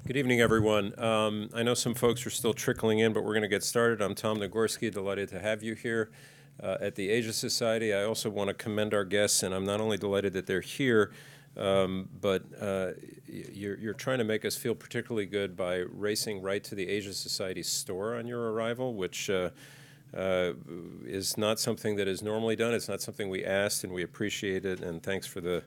Good evening, everyone. I know some folks are still trickling in, but we're going to get started. I'm Tom Nagorski, delighted to have you here at the Asia Society. I also want to commend our guests, and I'm not only delighted that they're here, but you're trying to make us feel particularly good by racing right to the Asia Society store on your arrival, which is not something that is normally done. It's not something we asked, and we appreciate it, and thanks for the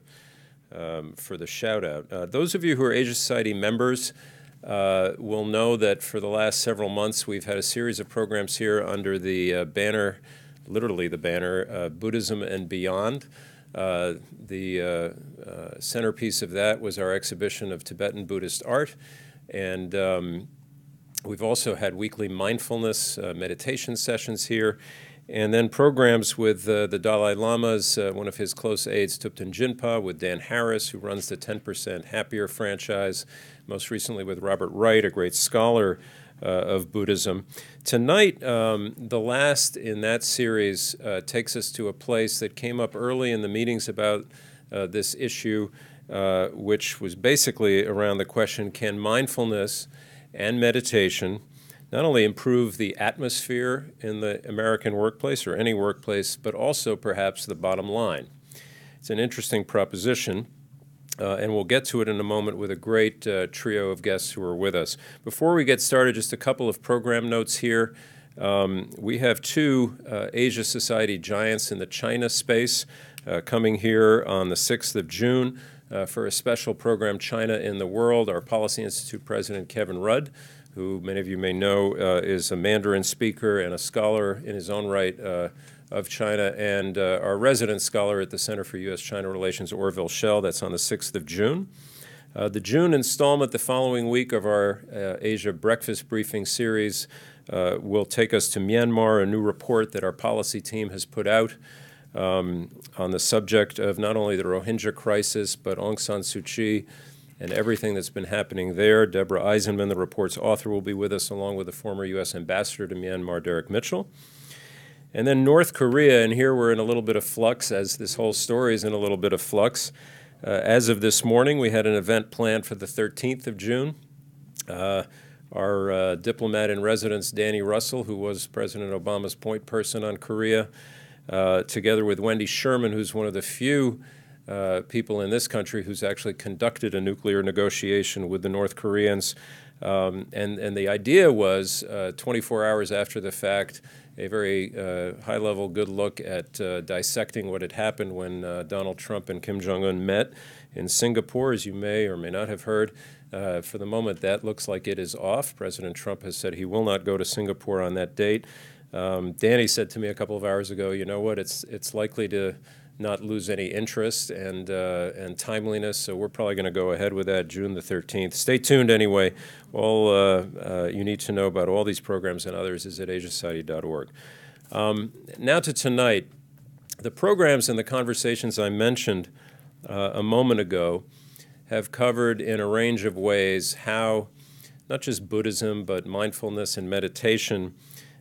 shout out. Those of you who are Asia Society members will know that for the last several months we've had a series of programs here under the banner, literally the banner, Buddhism and Beyond. The centerpiece of that was our exhibition of Tibetan Buddhist art, and we've also had weekly mindfulness meditation sessions here. And then programs with the Dalai Lama's, one of his close aides, Thupten Jinpa, with Dan Harris, who runs the 10% Happier franchise, most recently with Robert Wright, a great scholar of Buddhism. Tonight, the last in that series takes us to a place that came up early in the meetings about this issue, which was basically around the question, can mindfulness and meditation not only improve the atmosphere in the American workplace or any workplace, but also perhaps the bottom line? It's an interesting proposition, and we'll get to it in a moment with a great trio of guests who are with us. Before we get started, just a couple of program notes here. We have two Asia Society giants in the China space coming here on the 6th of June for a special program, China in the World. Our Policy Institute President, Kevin Rudd, who many of you may know is a Mandarin speaker and a scholar in his own right of China, and our resident scholar at the Center for U.S.-China Relations, Orville Schell. That's on the 6th of June. The June installment the following week of our Asia Breakfast Briefing series will take us to Myanmar, a new report that our policy team has put out on the subject of not only the Rohingya crisis, but Aung San Suu Kyi and everything that's been happening there. Deborah Eisenman, the report's author, will be with us, along with the former U.S. Ambassador to Myanmar, Derek Mitchell. And then North Korea, and here we're in a little bit of flux, as this whole story is in a little bit of flux. As of this morning, we had an event planned for the 13th of June. Our diplomat in residence, Danny Russell, who was President Obama's point person on Korea, together with Wendy Sherman, who's one of the few people in this country who's actually conducted a nuclear negotiation with the North Koreans. And the idea was, 24 hours after the fact, a very high-level good look at dissecting what had happened when Donald Trump and Kim Jong-un met in Singapore, as you may or may not have heard. For the moment, that looks like it is off. President Trump has said he will not go to Singapore on that date. Danny said to me a couple of hours ago, you know what, it's likely to not lose any interest and timeliness, so we're probably going to go ahead with that June the 13th. Stay tuned anyway. All you need to know about all these programs and others is at asiasociety.org. Now to tonight. The programs and the conversations I mentioned a moment ago have covered in a range of ways how not just Buddhism, but mindfulness and meditation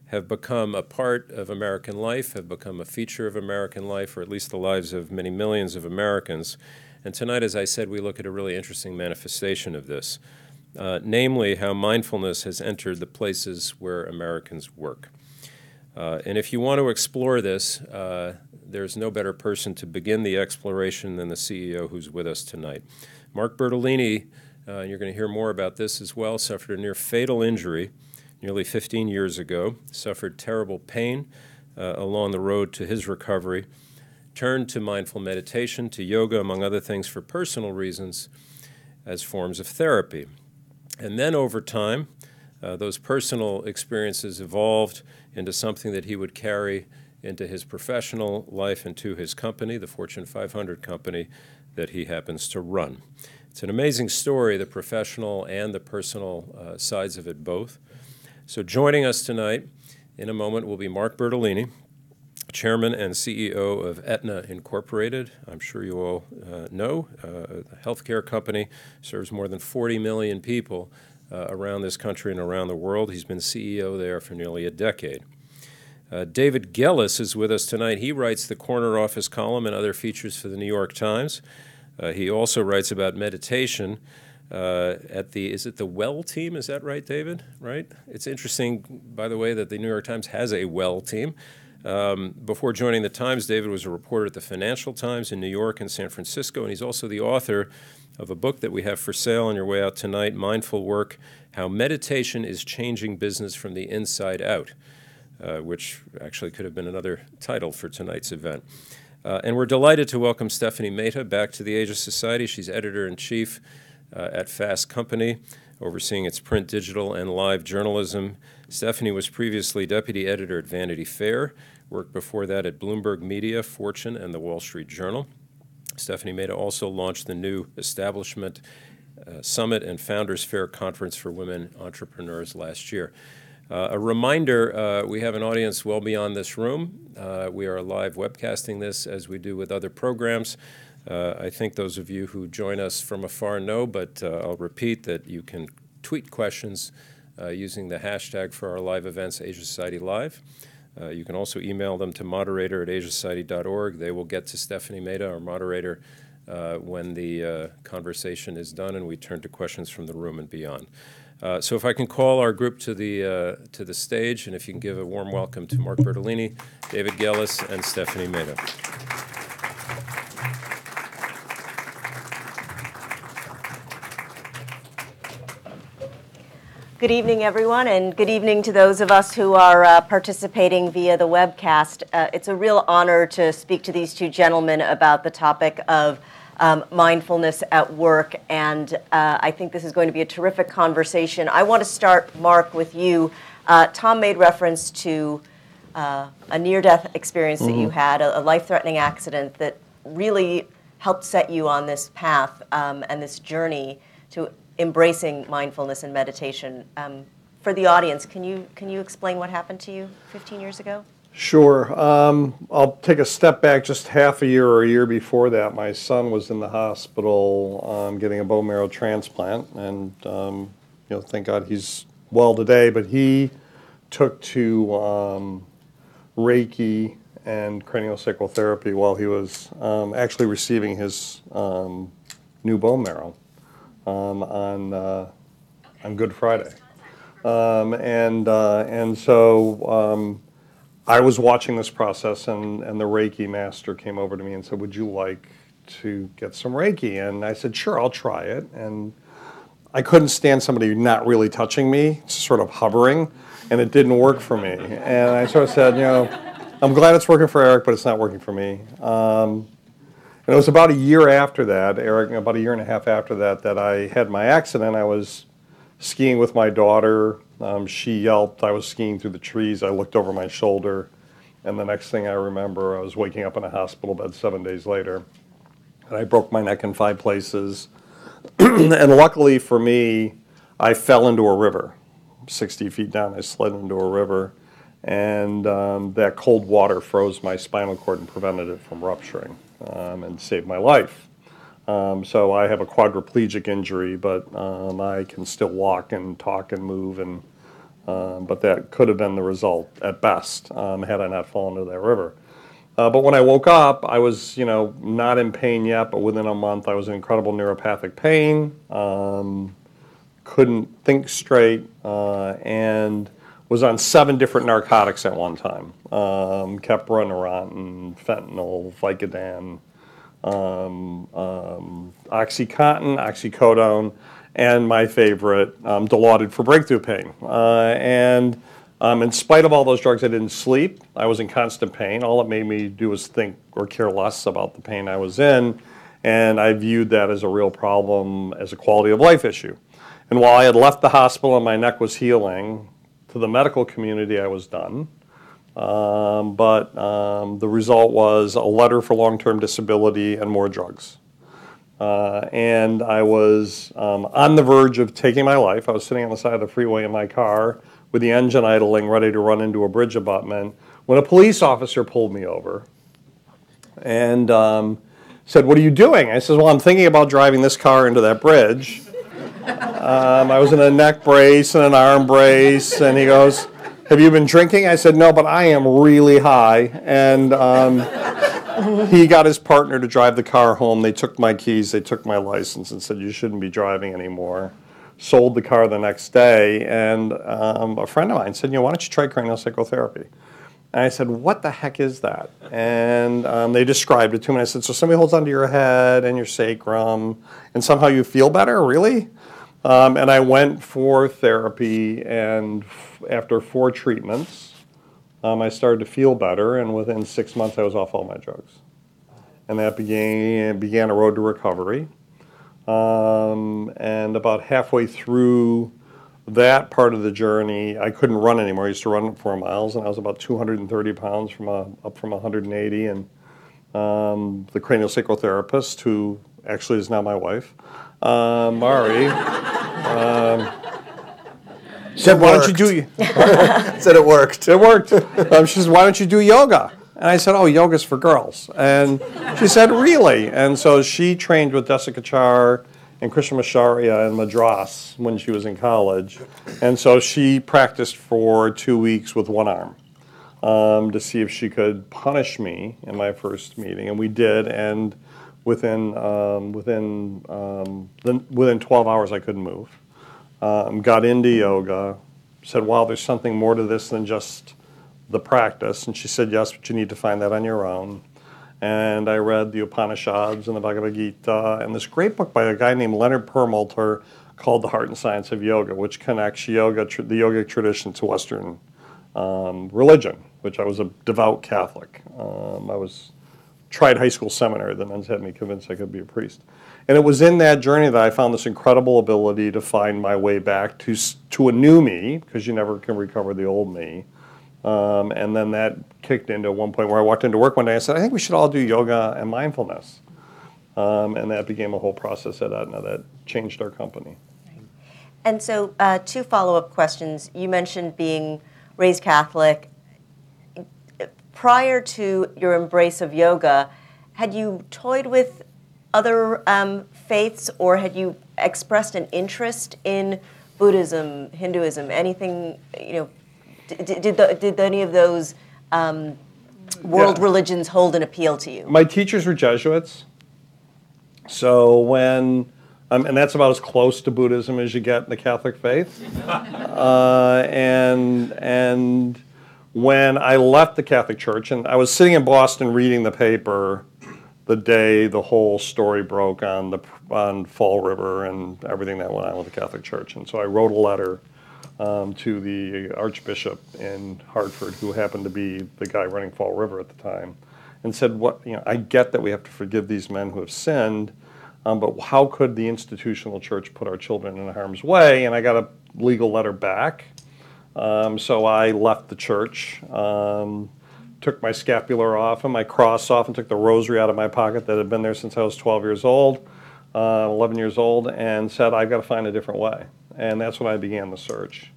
have become a part of American life, have become a feature of American life, or at least the lives of many millions of Americans. And tonight, as I said, we look at a really interesting manifestation of this, namely how mindfulness has entered the places where Americans work. And if you want to explore this, there's no better person to begin the exploration than the CEO who's with us tonight. Mark Bertolini, and you're going to hear more about this as well, suffered a near fatal injury nearly 15 years ago, suffered terrible pain along the road to his recovery, turned to mindful meditation, to yoga, among other things, for personal reasons as forms of therapy. And then over time, those personal experiences evolved into something that he would carry into his professional life and to his company, the Fortune 500 company that he happens to run. It's an amazing story, the professional and the personal sides of it both. So joining us tonight in a moment will be Mark Bertolini, Chairman and CEO of Aetna Incorporated. I'm sure you all know, a healthcare company, serves more than 40 million people around this country and around the world. He's been CEO there for nearly a decade. David Gellis is with us tonight. He writes the Corner Office column and other features for the New York Times. He also writes about meditation is it the Well team? Is that right, David? Right? It's interesting, by the way, that the New York Times has a Well team. Before joining the Times, David was a reporter at the Financial Times in New York and San Francisco, and he's also the author of a book that we have for sale on your way out tonight, Mindful Work, How Meditation is Changing Business from the Inside Out, which actually could have been another title for tonight's event. And we're delighted to welcome Stephanie Mehta back to the Asia Society. She's editor-in-chief at Fast Company, overseeing its print, digital, and live journalism. Stephanie was previously deputy editor at Vanity Fair, worked before that at Bloomberg Media, Fortune, and the Wall Street Journal. Stephanie Mehta also launched the new Establishment Summit and Founders Fair Conference for Women Entrepreneurs last year. A reminder, we have an audience well beyond this room. We are live webcasting this as we do with other programs. I think those of you who join us from afar know, but I'll repeat that you can tweet questions using the hashtag for our live events, Asia Society Live. You can also email them to moderator@asiasociety.org. They will get to Stephanie Mehta, our moderator, when the conversation is done and we turn to questions from the room and beyond. So if I can call our group to the stage, and if you can give a warm welcome to Mark Bertolini, David Gellis, and Stephanie Mehta. Good evening, everyone, and good evening to those of us who are participating via the webcast. It's a real honor to speak to these two gentlemen about the topic of mindfulness at work, and I think this is going to be a terrific conversation. I want to start, Mark, with you. Tom made reference to a near-death experience that you had, a life-threatening accident that really helped set you on this path and this journey to embracing mindfulness and meditation. For the audience, can you explain what happened to you 15 years ago? Sure. I'll take a step back just half a year or a year before that. My son was in the hospital getting a bone marrow transplant, and thank God he's well today. But he took to Reiki and craniosacral therapy while he was actually receiving his new bone marrow on Good Friday, and so I was watching this process, and the Reiki master came over to me and said, "Would you like to get some Reiki?" And I said, "Sure, I'll try it." And I couldn't stand somebody not really touching me, sort of hovering, and it didn't work for me. And I sort of said, I'm glad it's working for Eric, but it's not working for me. And it was about a year after that, Eric, about a year and a half after that, that I had my accident. I was skiing with my daughter. She yelped. I was skiing through the trees. I looked over my shoulder, and the next thing I remember, I was waking up in a hospital bed 7 days later. And I broke my neck in 5 places. And luckily for me, I fell into a river. 60 feet down, I slid into a river. And that cold water froze my spinal cord and prevented it from rupturing. And saved my life. So I have a quadriplegic injury, but I can still walk and talk and move, and but that could have been the result at best had I not fallen into that river. But when I woke up, I was not in pain yet, but within a month I was in incredible neuropathic pain, couldn't think straight, and was on 7 different narcotics at one time. Kept running around, fentanyl, Vicodin, OxyContin, oxycodone, and my favorite, Dilaudid for breakthrough pain. And in spite of all those drugs, I didn't sleep. I was in constant pain. All it made me do was think or care less about the pain I was in, and I viewed that as a real problem, as a quality of life issue. And while I had left the hospital and my neck was healing, to the medical community I was done. But the result was a letter for long-term disability and more drugs. And I was on the verge of taking my life. I was sitting on the side of the freeway in my car with the engine idling, ready to run into a bridge abutment, when a police officer pulled me over and said, "What are you doing?" I said, "Well, I'm thinking about driving this car into that bridge." I was in a neck brace and an arm brace, and he goes, "Have you been drinking?" I said, "No, but I am really high." And he got his partner to drive the car home. They took my keys, they took my license, and said, you shouldn't be driving anymore. Sold the car the next day, and a friend of mine said, why don't you try cranial psychotherapy? And I said, what the heck is that? And they described it to me, and I said, so somebody holds onto your head and your sacrum, and somehow you feel better, really? And I went for therapy, and after 4 treatments, I started to feel better, and within 6 months I was off all my drugs. And that began a road to recovery. And about halfway through that part of the journey, I couldn't run anymore. I used to run 4 miles, and I was about 230 pounds up from 180. And the cranial psychotherapist, who actually is now my wife, Mari, said, why don't you do... Said it worked. It worked. She says, why don't you do yoga? And I said, oh, yoga's for girls. And she said, really? And so she trained with Desikachar and Krishnamacharya in Madras when she was in college. And so she practiced for 2 weeks with one arm to see if she could punish me in my first meeting. And we did. And within 12 hours, I couldn't move. Got into yoga, said, wow, there's something more to this than just the practice. And she said, yes, but you need to find that on your own. And I read the Upanishads and the Bhagavad Gita and this great book by a guy named Leonard Perlmutter called The Heart and Science of Yoga, which connects the yogic tradition to Western religion, which I was a devout Catholic. Tried high school seminary, the nuns had me convinced I could be a priest. And it was in that journey that I found this incredible ability to find my way back to a new me, because you never can recover the old me. And then that kicked into one point where I walked into work one day and I said, I think we should all do yoga and mindfulness. And that became a whole process at Aetna that changed our company. And so 2 follow-up questions. You mentioned being raised Catholic. Prior to your embrace of yoga, had you toyed with other faiths, or had you expressed an interest in Buddhism, Hinduism, anything, did any of those world religions hold an appeal to you? My teachers were Jesuits. So when, and that's about as close to Buddhism as you get in the Catholic faith. And when I left the Catholic Church, and I was sitting in Boston reading the paper the day the whole story broke on Fall River and everything that went on with the Catholic Church. And so I wrote a letter to the Archbishop in Hartford, who happened to be the guy running Fall River at the time, and said, I get that we have to forgive these men who have sinned, but how could the institutional church put our children in harm's way? And I got a legal letter back. So I left the church, took my scapular off and my cross off, and took the rosary out of my pocket that had been there since I was 12 years old, 11 years old, and said, I've got to find a different way. And that's when I began the search.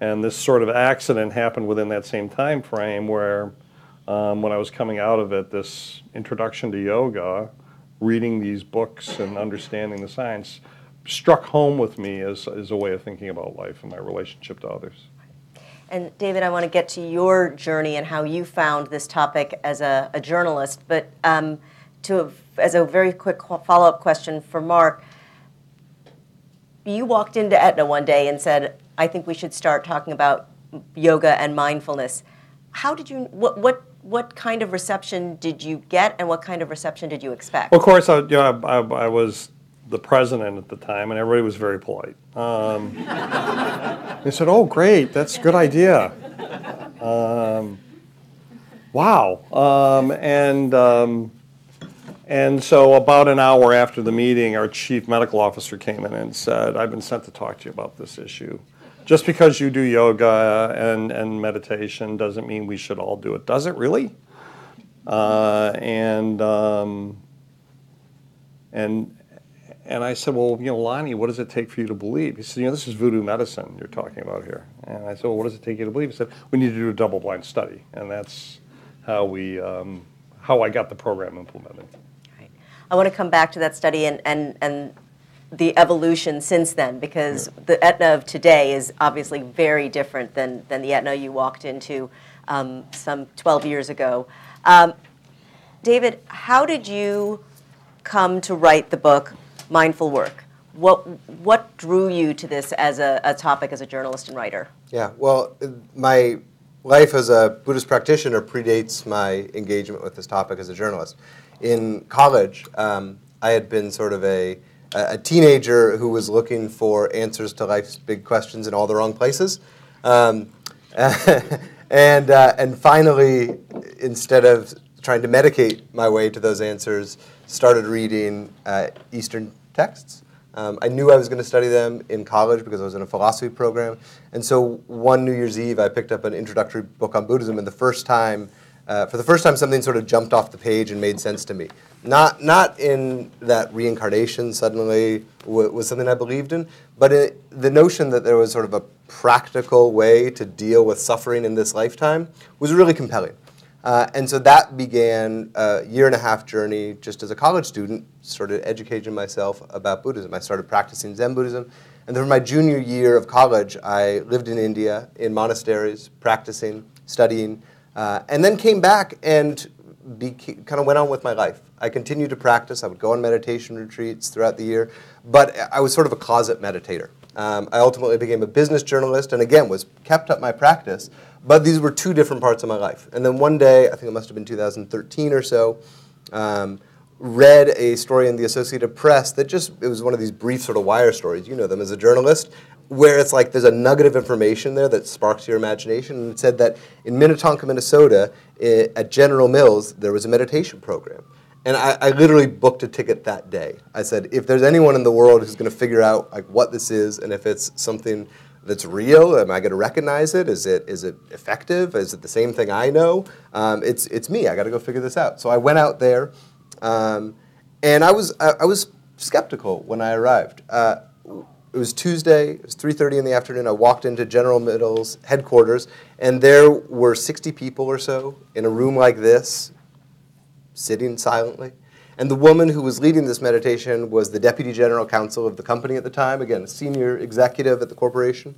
And this sort of accident happened within that same time frame where when I was coming out of it, this introduction to yoga, reading these books and understanding the science, struck home with me as a way of thinking about life and my relationship to others. And David, I want to get to your journey and how you found this topic as a journalist, but as a very quick follow-up question for Mark, you walked into Aetna one day and said, I think we should start talking about yoga and mindfulness. How did you, what kind of reception did you get, and what kind of reception did you expect? Well, of course, I was the president at the time, and everybody was very polite. They said, oh, great, that's a good idea. Wow. And so about an hour after the meeting, our chief medical officer came in and said, I've been sent to talk to you about this issue. Just because you do yoga and meditation doesn't mean we should all do it. Does it really? And I said, well, Lonnie, what does it take for you to believe? He said, this is voodoo medicine you're talking about here. And I said, well, what does it take you to believe? He said, we need to do a double-blind study. And that's how I got the program implemented. Right. I want to come back to that study and the evolution since then, because the Aetna of today is obviously very different than the Aetna you walked into some 12 years ago. David, how did you come to write the book Mindful Work? What drew you to this as a topic as a journalist and writer? Yeah, well, my life as a Buddhist practitioner predates my engagement with this topic as a journalist. In college, I had been sort of a teenager who was looking for answers to life's big questions in all the wrong places. And finally, instead of trying to medicate my way to those answers, started reading Eastern texts. I knew I was going to study them in college because I was in a philosophy program. And so one New Year's Eve, I picked up an introductory book on Buddhism, and for the first time, something sort of jumped off the page and made sense to me. Not in that reincarnation suddenly was something I believed in, but the notion that there was sort of a practical way to deal with suffering in this lifetime was really compelling. And so that began a year-and-a-half journey just as a college student, started educating myself about Buddhism. I started practicing Zen Buddhism. And then for my junior year of college, I lived in India in monasteries, practicing, studying, and then came back and kind of went on with my life. I continued to practice. I would go on meditation retreats throughout the year, but I was sort of a closet meditator. I ultimately became a business journalist and, again, kept up my practice. But these were two different parts of my life. And then one day, I think it must have been 2013 or so, read a story in the Associated Press that it was one of these brief sort of wire stories, you know them as a journalist, where it's like there's a nugget of information there that sparks your imagination. And it said that in Minnetonka, Minnesota, at General Mills, there was a meditation program. And I literally booked a ticket that day. I said, if there's anyone in the world who's going to figure out like what this is and if it's something that's real, am I going to recognize it? Is it effective? Is it the same thing I know? It's me. I got to go figure this out. So I went out there, and I was skeptical when I arrived. It was Tuesday. It was 3:30 in the afternoon. I walked into General Mills headquarters, and there were 60 people or so in a room like this, sitting silently. And the woman who was leading this meditation was the deputy general counsel of the company at the time, again, a senior executive at the corporation.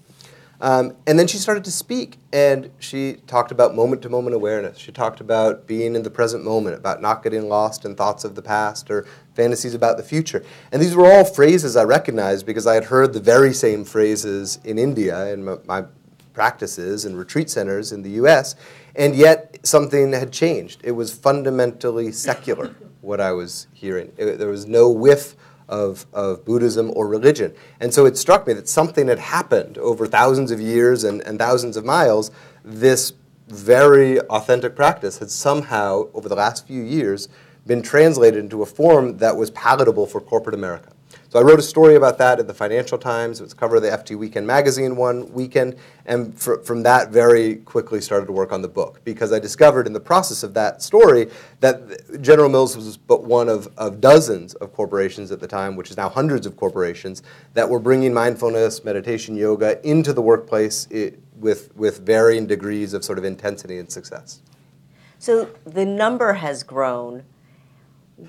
And then she started to speak, and she talked about moment-to-moment awareness. She talked about being in the present moment, about not getting lost in thoughts of the past or fantasies about the future. And these were all phrases I recognized because I had heard the very same phrases in India in my practices and retreat centers in the U.S., and yet something had changed. It was fundamentally secular, what I was hearing. There was no whiff of Buddhism or religion. And so it struck me that something had happened over thousands of years and thousands of miles. This very authentic practice had somehow, over the last few years, been translated into a form that was palatable for corporate America. So I wrote a story about that in the Financial Times. It was cover of the FT Weekend magazine one weekend, and from that very quickly started to work on the book because I discovered in the process of that story that General Mills was but one of dozens of corporations at the time, which is now hundreds of corporations, that were bringing mindfulness, meditation, yoga into the workplace with varying degrees of sort of intensity and success. So the number has grown.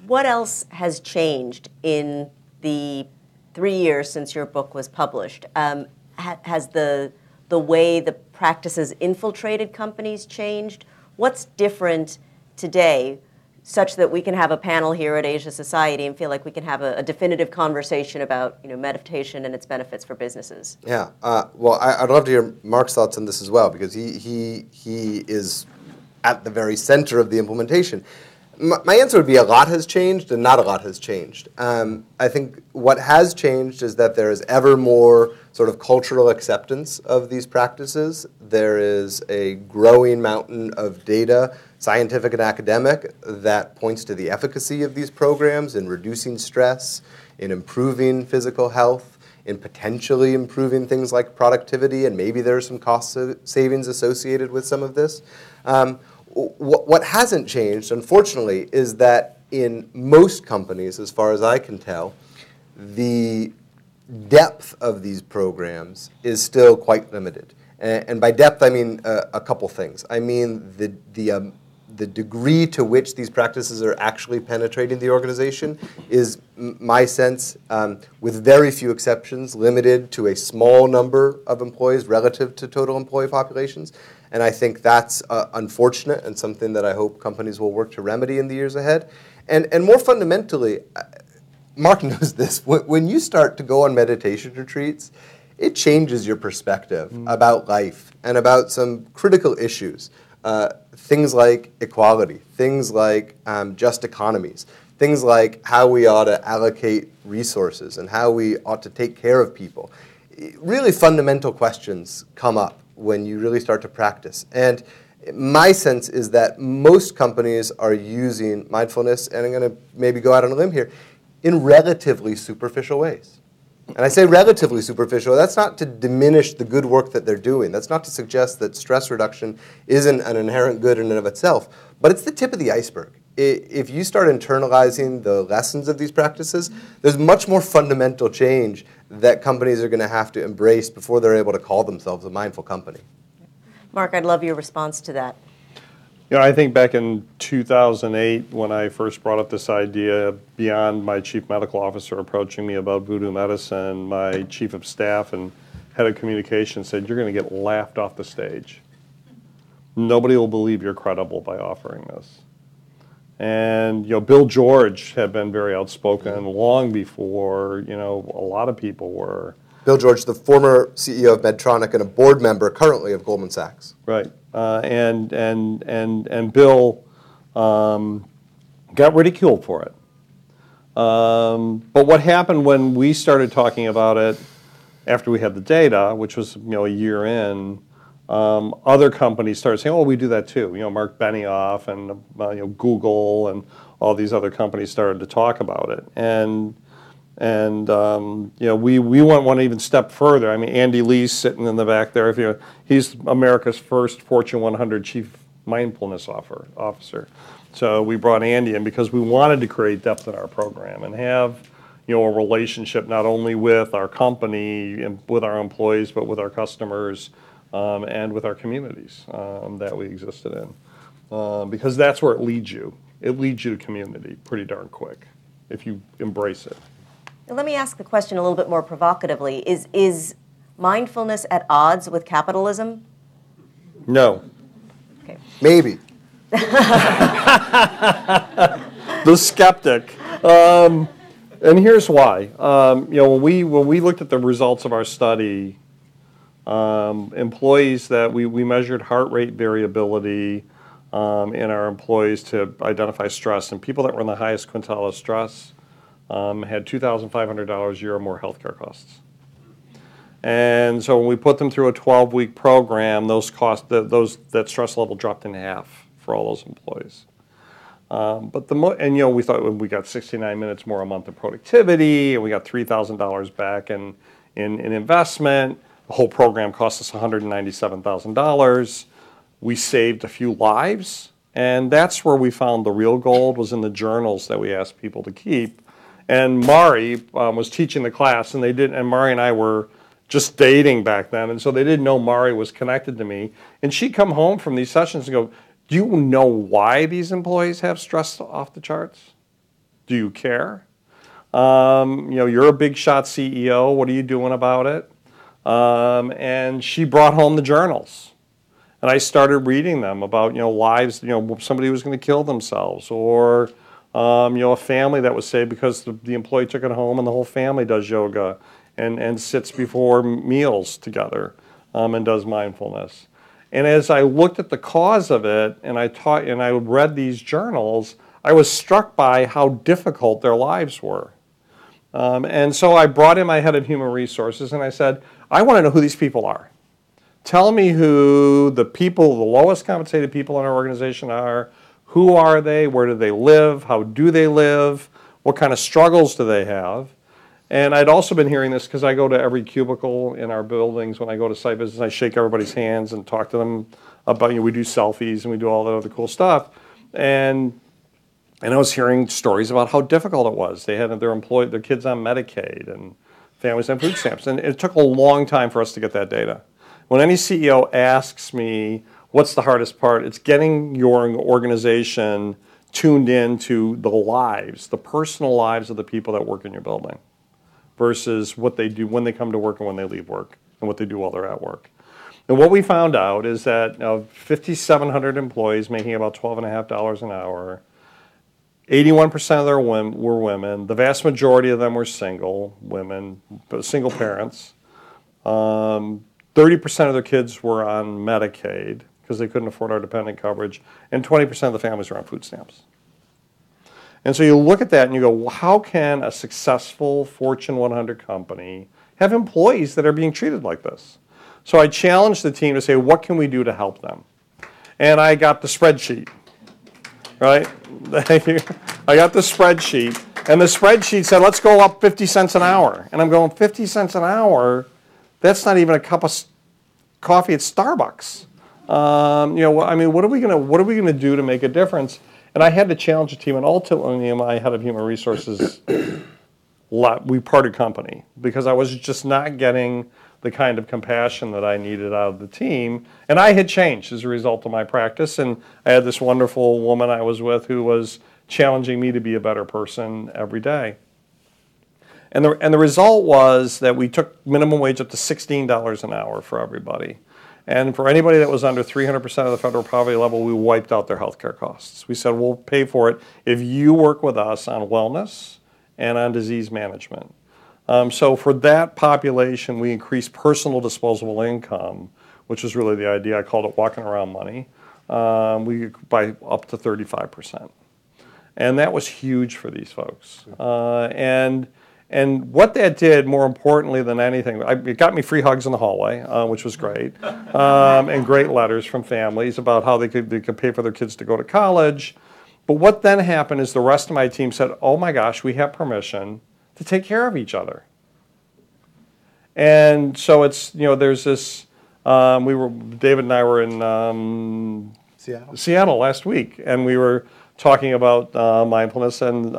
What else has changed in the 3 years since your book was published? Has the way the practices infiltrated companies changed? What's different today such that we can have a panel here at Asia Society and feel like we can have a definitive conversation about meditation and its benefits for businesses? Yeah, well, I'd love to hear Mark's thoughts on this as well because he is at the very center of the implementation. My answer would be a lot has changed and not a lot has changed. I think what has changed is that there is ever more sort of cultural acceptance of these practices. There is a growing mountain of data, scientific and academic, that points to the efficacy of these programs in reducing stress, in improving physical health, in potentially improving things like productivity, and maybe there are some cost savings associated with some of this. What hasn't changed, unfortunately, is that in most companies, as far as I can tell, the depth of these programs is still quite limited. And by depth, I mean a couple things. I mean the degree to which these practices are actually penetrating the organization is, my sense, with very few exceptions, limited to a small number of employees relative to total employee populations. And I think that's unfortunate and something that I hope companies will work to remedy in the years ahead. And more fundamentally, Mark knows this, when you start to go on meditation retreats, it changes your perspective about life and about some critical issues. Things like equality, things like just economies, things like how we ought to allocate resources and how we ought to take care of people. Really fundamental questions come up when you really start to practice. And my sense is that most companies are using mindfulness, and I'm going to maybe go out on a limb here, in relatively superficial ways. And I say relatively superficial, that's not to diminish the good work that they're doing. That's not to suggest that stress reduction isn't an inherent good in and of itself, but it's the tip of the iceberg. If you start internalizing the lessons of these practices, there's much more fundamental change that companies are going to have to embrace before they're able to call themselves a mindful company. Mark, I'd love your response to that. You know, I think back in 2008, when I first brought up this idea, beyond my chief medical officer approaching me about voodoo medicine, my chief of staff and head of communication said, "You're going to get laughed off the stage. Nobody will believe you're credible by offering this." And, you know, Bill George had been very outspoken long before, you know, a lot of people were. Bill George, the former CEO of Medtronic and a board member currently of Goldman Sachs. Right. And Bill got ridiculed for it. But what happened when we started talking about it after we had the data, which was, you know, a year in, other companies started saying, "Oh, we do that too." You know, Mark Benioff and you know, Google and all these other companies started to talk about it. And you know, we went one even step further. I mean, Andy Lee's sitting in the back there. If you, he's America's first Fortune 100 chief mindfulness officer. So we brought Andy in because we wanted to create depth in our program and have, you know, a relationship not only with our company and with our employees, but with our customers and with our communities that we existed in. Because that's where it leads you. It leads you to community pretty darn quick if you embrace it. Now, let me ask the question a little bit more provocatively. Is mindfulness at odds with capitalism? No. Okay. Maybe. The skeptic. And here's why. You know, when we looked at the results of our study, employees that we measured heart rate variability in our employees to identify stress, and people that were in the highest quintile of stress had $2,500 a year or more healthcare costs. And so when we put them through a 12-week program, those costs, that stress level dropped in half for all those employees. But and you know, we thought we got 69 minutes more a month of productivity, and we got $3,000 back in investment. The whole program cost us $197,000. We saved a few lives, and that's where we found the real gold, was in the journals that we asked people to keep. And Mari was teaching the class, and Mari and I were just dating back then, and so they didn't know Mari was connected to me. And she'd come home from these sessions and go, "Do you know why these employees have stress off the charts? Do you care? You know, you're a big shot CEO. What are you doing about it?" And she brought home the journals. And I started reading them about, you know, lives, you know, somebody who was going to kill themselves, or, you know, a family that was saved because the employee took it home and the whole family does yoga and sits before meals together and does mindfulness. And as I looked at the cause of it and I read these journals, I was struck by how difficult their lives were. And so I brought in my head of human resources and I said, "I want to know who these people are. Tell me who the lowest compensated people in our organization are. Who are they? Where do they live? How do they live? What kind of struggles do they have?" And I'd also been hearing this because I go to every cubicle in our buildings when I go to site visits. I shake everybody's hands and talk to them about, you know, we do selfies and we do all that other cool stuff. And I was hearing stories about how difficult it was. They had their kids on Medicaid and families on food stamps. And it took a long time for us to get that data. When any CEO asks me, what's the hardest part? It's getting your organization tuned into the lives, the personal lives of the people that work in your building, versus what they do when they come to work and when they leave work, and what they do while they're at work. And what we found out is that of 5,700 employees making about $12.50 an hour, 81% of them were women. The vast majority of them were single women, single parents. 30% of their kids were on Medicaid because they couldn't afford our dependent coverage, and 20% of the families were on food stamps. And so you look at that and you go, well, how can a successful Fortune 100 company have employees that are being treated like this? So I challenged the team to say, what can we do to help them? And I got the spreadsheet, right? I got the spreadsheet, and the spreadsheet said, let's go up 50 cents an hour. And I'm going, 50 cents an hour? That's not even a cup of coffee at Starbucks. I mean, what are we gonna do to make a difference? And I had to challenge the team, and ultimately, my head of human resources, we parted company because I was just not getting the kind of compassion that I needed out of the team. And I had changed as a result of my practice. And I had this wonderful woman I was with who was challenging me to be a better person every day. And the result was that we took minimum wage up to $16 an hour for everybody. And for anybody that was under 300% of the federal poverty level, we wiped out their health care costs. We said, we'll pay for it if you work with us on wellness and on disease management. So for that population, we increased personal disposable income, which was really the idea. I called it walking around money, by up to 35%. And that was huge for these folks. And what that did, more importantly than anything, it got me free hugs in the hallway, which was great, and great letters from families about how they could pay for their kids to go to college. But what then happened is the rest of my team said, oh my gosh, we have permission to take care of each other. And so it's, there's this, David and I were in Seattle last week, and we were talking about mindfulness, and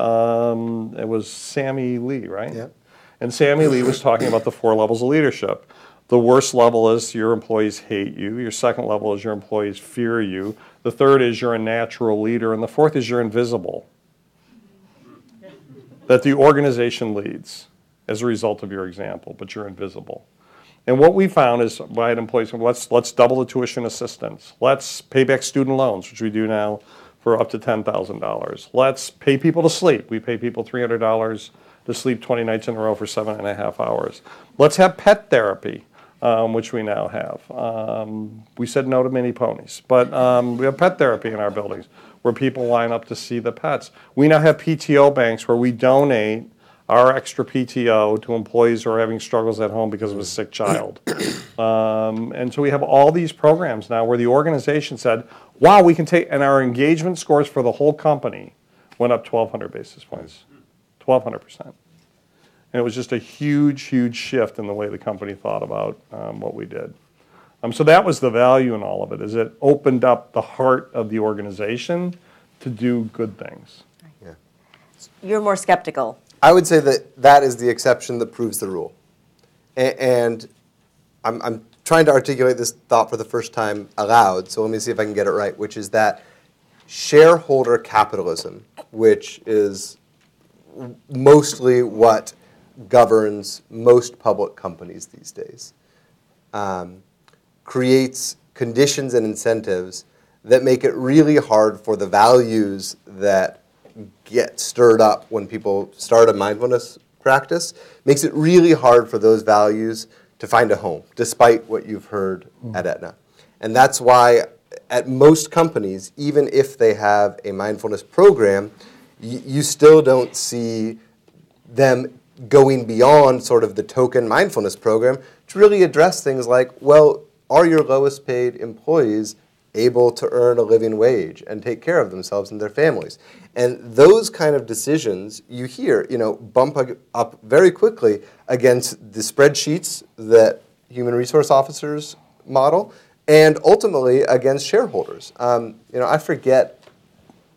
it was Sammy Lee, right? Yep. And Sammy Lee was talking about the 4 levels of leadership. The worst level is your employees hate you. Your second level is your employees fear you. The third is you're a natural leader. And the fourth is you're invisible. That the organization leads as a result of your example, but you're invisible. And what we found is, I had employees, let's double the tuition assistance. Let's pay back student loans, which we do now for up to $10,000. Let's pay people to sleep. We pay people $300 to sleep 20 nights in a row for 7.5 hours. Let's have pet therapy, which we now have. We said no to mini ponies, but we have pet therapy in our buildings where people line up to see the pets. We now have PTO banks where we donate our extra PTO to employees who are having struggles at home because of a sick child. And so we have all these programs now where the organization said, wow, we can take, and our engagement scores for the whole company went up 1,200 basis points, 1,200%. And it was just a huge, huge shift in the way the company thought about what we did. So that was the value in all of it, is it opened up the heart of the organization to do good things. Yeah. You're more skeptical. I would say that is the exception that proves the rule. And I'm trying to articulate this thought for the first time aloud, so let me see if I can get it right, which is that shareholder capitalism, which is mostly what governs most public companies these days, creates conditions and incentives that make it really hard for the values that get stirred up when people start a mindfulness practice, makes it really hard for those values to find a home, despite what you've heard at Aetna. And that's why at most companies, even if they have a mindfulness program, you still don't see them going beyond sort of the token mindfulness program to really address things like, well, are your lowest paid employees able to earn a living wage and take care of themselves and their families? And those kind of decisions you hear, bump up very quickly against the spreadsheets that human resource officers model, and ultimately against shareholders. I forget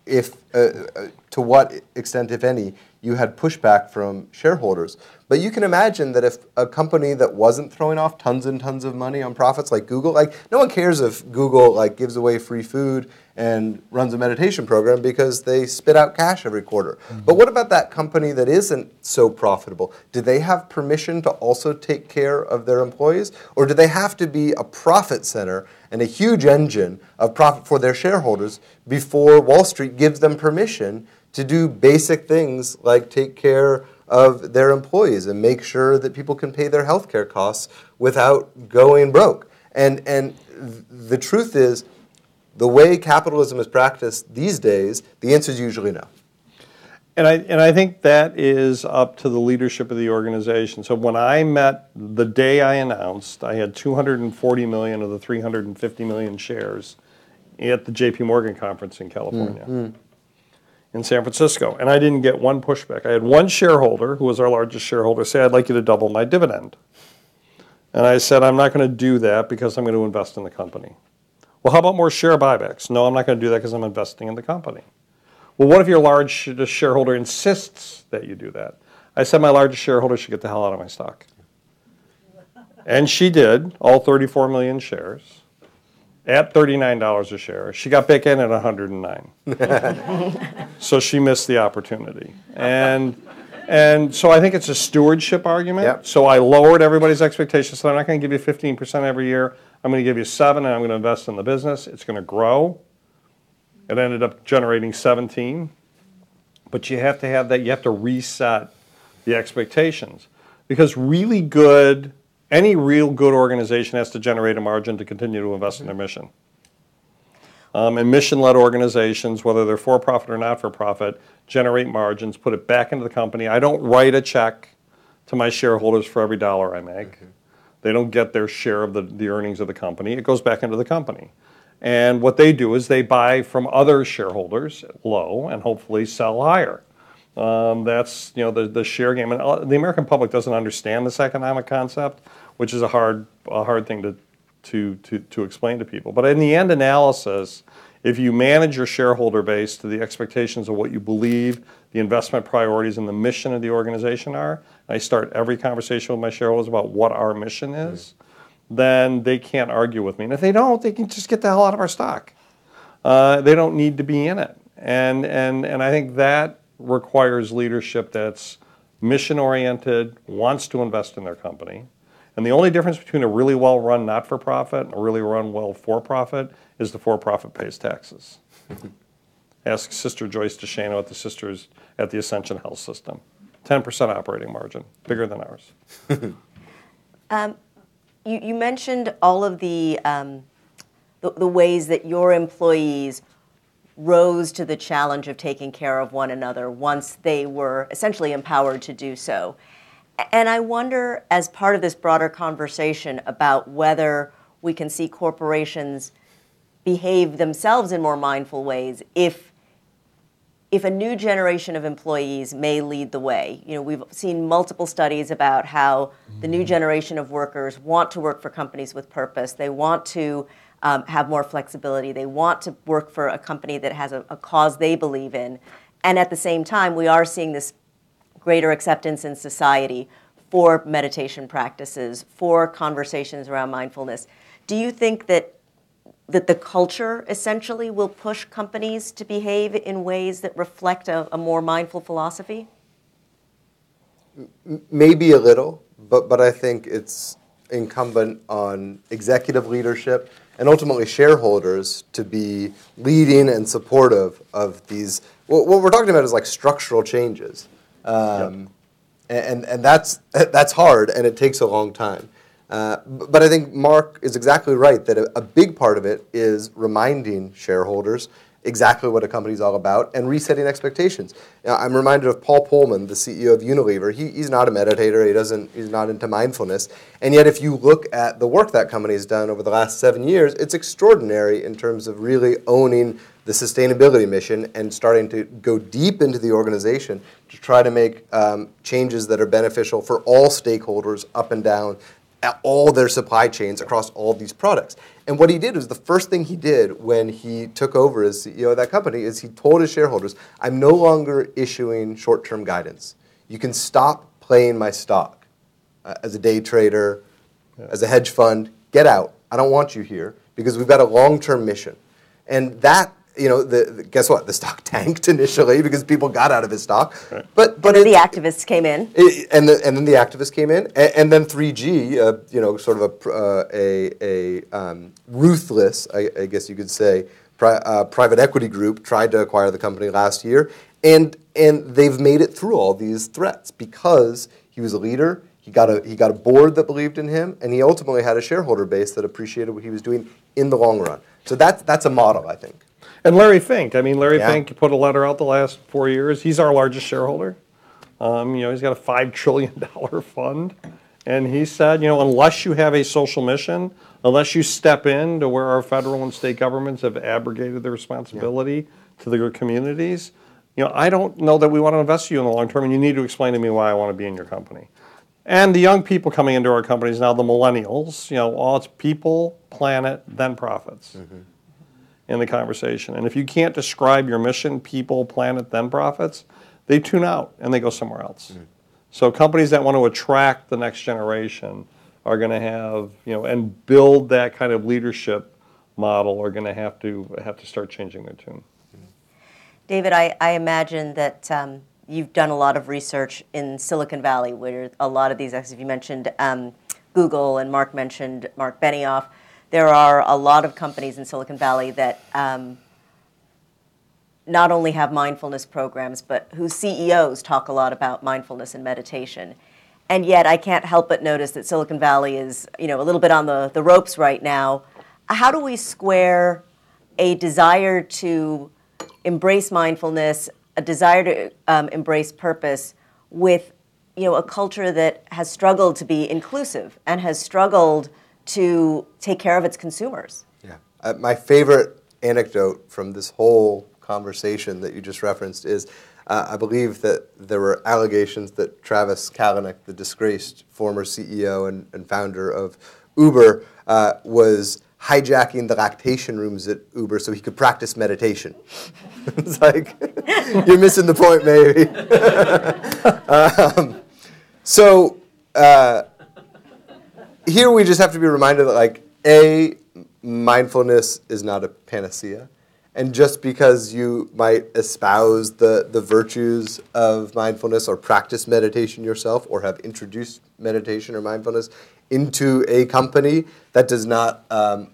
if to what extent, if any, you had pushback from shareholders. But you can imagine that if a company that wasn't throwing off tons and tons of money on profits like Google, like no one cares if Google like gives away free food and runs a meditation program because they spit out cash every quarter. But what about that company that isn't so profitable? Do they have permission to also take care of their employees? Or do they have to be a profit center and a huge engine of profit for their shareholders before Wall Street gives them permission to do basic things like take care of their employees and make sure that people can pay their healthcare costs without going broke? And the truth is, the way capitalism is practiced these days, the answer is usually no. And I think that is up to the leadership of the organization. So when I met the day I announced, I had 240 million of the 350 million shares at the JP Morgan conference in California, in San Francisco. And I didn't get one pushback. I had one shareholder, who was our largest shareholder, say, I'd like you to double my dividend. And I said, I'm not going to do that because I'm going to invest in the company. Well, how about more share buybacks? No, I'm not going to do that because I'm investing in the company. Well, what if your large shareholder insists that you do that? I said my largest shareholder should get the hell out of my stock. And she did, all 34 million shares, at $39 a share. She got back in at 109. So she missed the opportunity. And so I think it's a stewardship argument. Yep. So I lowered everybody's expectations. So I'm not going to give you 15% every year. I'm going to give you 7%, and I'm going to invest in the business. It's going to grow. It ended up generating 17. But you have to have that. You have to reset the expectations. Because any real good organization has to generate a margin to continue to invest in their mission. And mission-led organizations, whether they're for-profit or not-for-profit, generate margins, put it back into the company. I don't write a check to my shareholders for every dollar I make. They don't get their share of the earnings of the company. It goes back into the company. And what they do is they buy from other shareholders low and hopefully sell higher. That's the share game. And the American public doesn't understand this economic concept, which is a hard thing to explain to people. But in the end analysis, if you manage your shareholder base to the expectations of what you believe the investment priorities and the mission of the organization are, and I start every conversation with my shareholders about what our mission is, then they can't argue with me. And if they don't, they can just get the hell out of our stock. They don't need to be in it. And I think that requires leadership that's mission-oriented, wants to invest in their company. And the only difference between a really well-run not-for-profit and a really run well for-profit is the for-profit pays taxes. Ask Sister Joyce DeShano at the Sisters at the Ascension Health System. 10% operating margin, bigger than ours. You mentioned all of the ways that your employees rose to the challenge of taking care of one another once they were essentially empowered to do so. And I wonder, as part of this broader conversation about whether we can see corporations behave themselves in more mindful ways, if a new generation of employees may lead the way. We've seen multiple studies about how the new generation of workers want to work for companies with purpose. They want to have more flexibility. They want to work for a company that has a cause they believe in. And at the same time, we are seeing this greater acceptance in society for meditation practices, for conversations around mindfulness. Do you think that the culture essentially will push companies to behave in ways that reflect a more mindful philosophy? Maybe a little, but I think it's incumbent on executive leadership and ultimately shareholders to be leading and supportive of these. What we're talking about is like structural changes. And that's hard, and it takes a long time. But I think Mark is exactly right that a big part of it is reminding shareholders exactly what a company's all about and resetting expectations. I'm reminded of Paul Pullman, the CEO of Unilever. He's not a meditator. He's not into mindfulness. And yet if you look at the work that company has done over the last 7 years, it's extraordinary in terms of really owning the sustainability mission and starting to go deep into the organization to try to make changes that are beneficial for all stakeholders up and down all their supply chains across all these products. And what he did was the first thing he did when he took over as CEO of that company is he told his shareholders, I'm no longer issuing short-term guidance. You can stop playing my stock as a day trader, as a hedge fund. Get out. I don't want you here because we've got a long-term mission. And that, guess what? The stock tanked initially because people got out of his stock. Right. But then the activists came in. And then the activists came in. And then 3G, sort of a ruthless, I guess you could say, private equity group tried to acquire the company last year. And they've made it through all these threats because he was a leader. He got a board that believed in him, and he ultimately had a shareholder base that appreciated what he was doing in the long run. So that's a model, I think. And Larry Fink. I mean, Larry Fink put a letter out the last 4 years. He's our largest shareholder. He's got a $5 trillion fund. And he said, unless you have a social mission, unless you step in to where our federal and state governments have abrogated their responsibility to their communities, I don't know that we want to invest in you in the long term, and you need to explain to me why I want to be in your company. And the young people coming into our companies now, the millennials, it's people, planet, then profits. In the conversation. And if you can't describe your mission, people, planet, then profits, they tune out and they go somewhere else. So companies that want to attract the next generation are going to have, and build that kind of leadership model are going to have to start changing their tune. David, I imagine that you've done a lot of research in Silicon Valley where a lot of these, as you mentioned, Google, and Mark mentioned Mark Benioff. There are a lot of companies in Silicon Valley that not only have mindfulness programs, but whose CEOs talk a lot about mindfulness and meditation. And yet I can't help but notice that Silicon Valley is, a little bit on the ropes right now. How do we square a desire to embrace mindfulness, a desire to embrace purpose with, a culture that has struggled to be inclusive and has struggled to take care of its consumers? Yeah. My favorite anecdote from this whole conversation that you just referenced is I believe that there were allegations that Travis Kalanick, the disgraced former CEO and founder of Uber, was hijacking the lactation rooms at Uber so he could practice meditation. It's like, you're missing the point, maybe. Here we just have to be reminded that, mindfulness is not a panacea. And just because you might espouse the virtues of mindfulness or practice meditation yourself or have introduced meditation or mindfulness into a company, that does not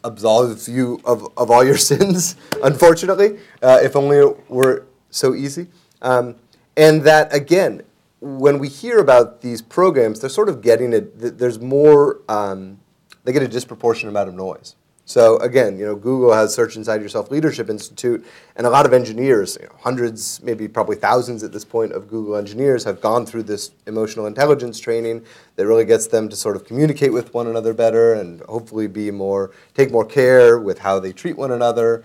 absolve you of all your sins, unfortunately, if only it were so easy. And that, again, when we hear about these programs, they're sort of getting there's more, they get a disproportionate amount of noise. So again, Google has Search Inside Yourself Leadership Institute, and a lot of engineers, hundreds, maybe probably thousands at this point of Google engineers have gone through this emotional intelligence training that really gets them to sort of communicate with one another better and hopefully take more care with how they treat one another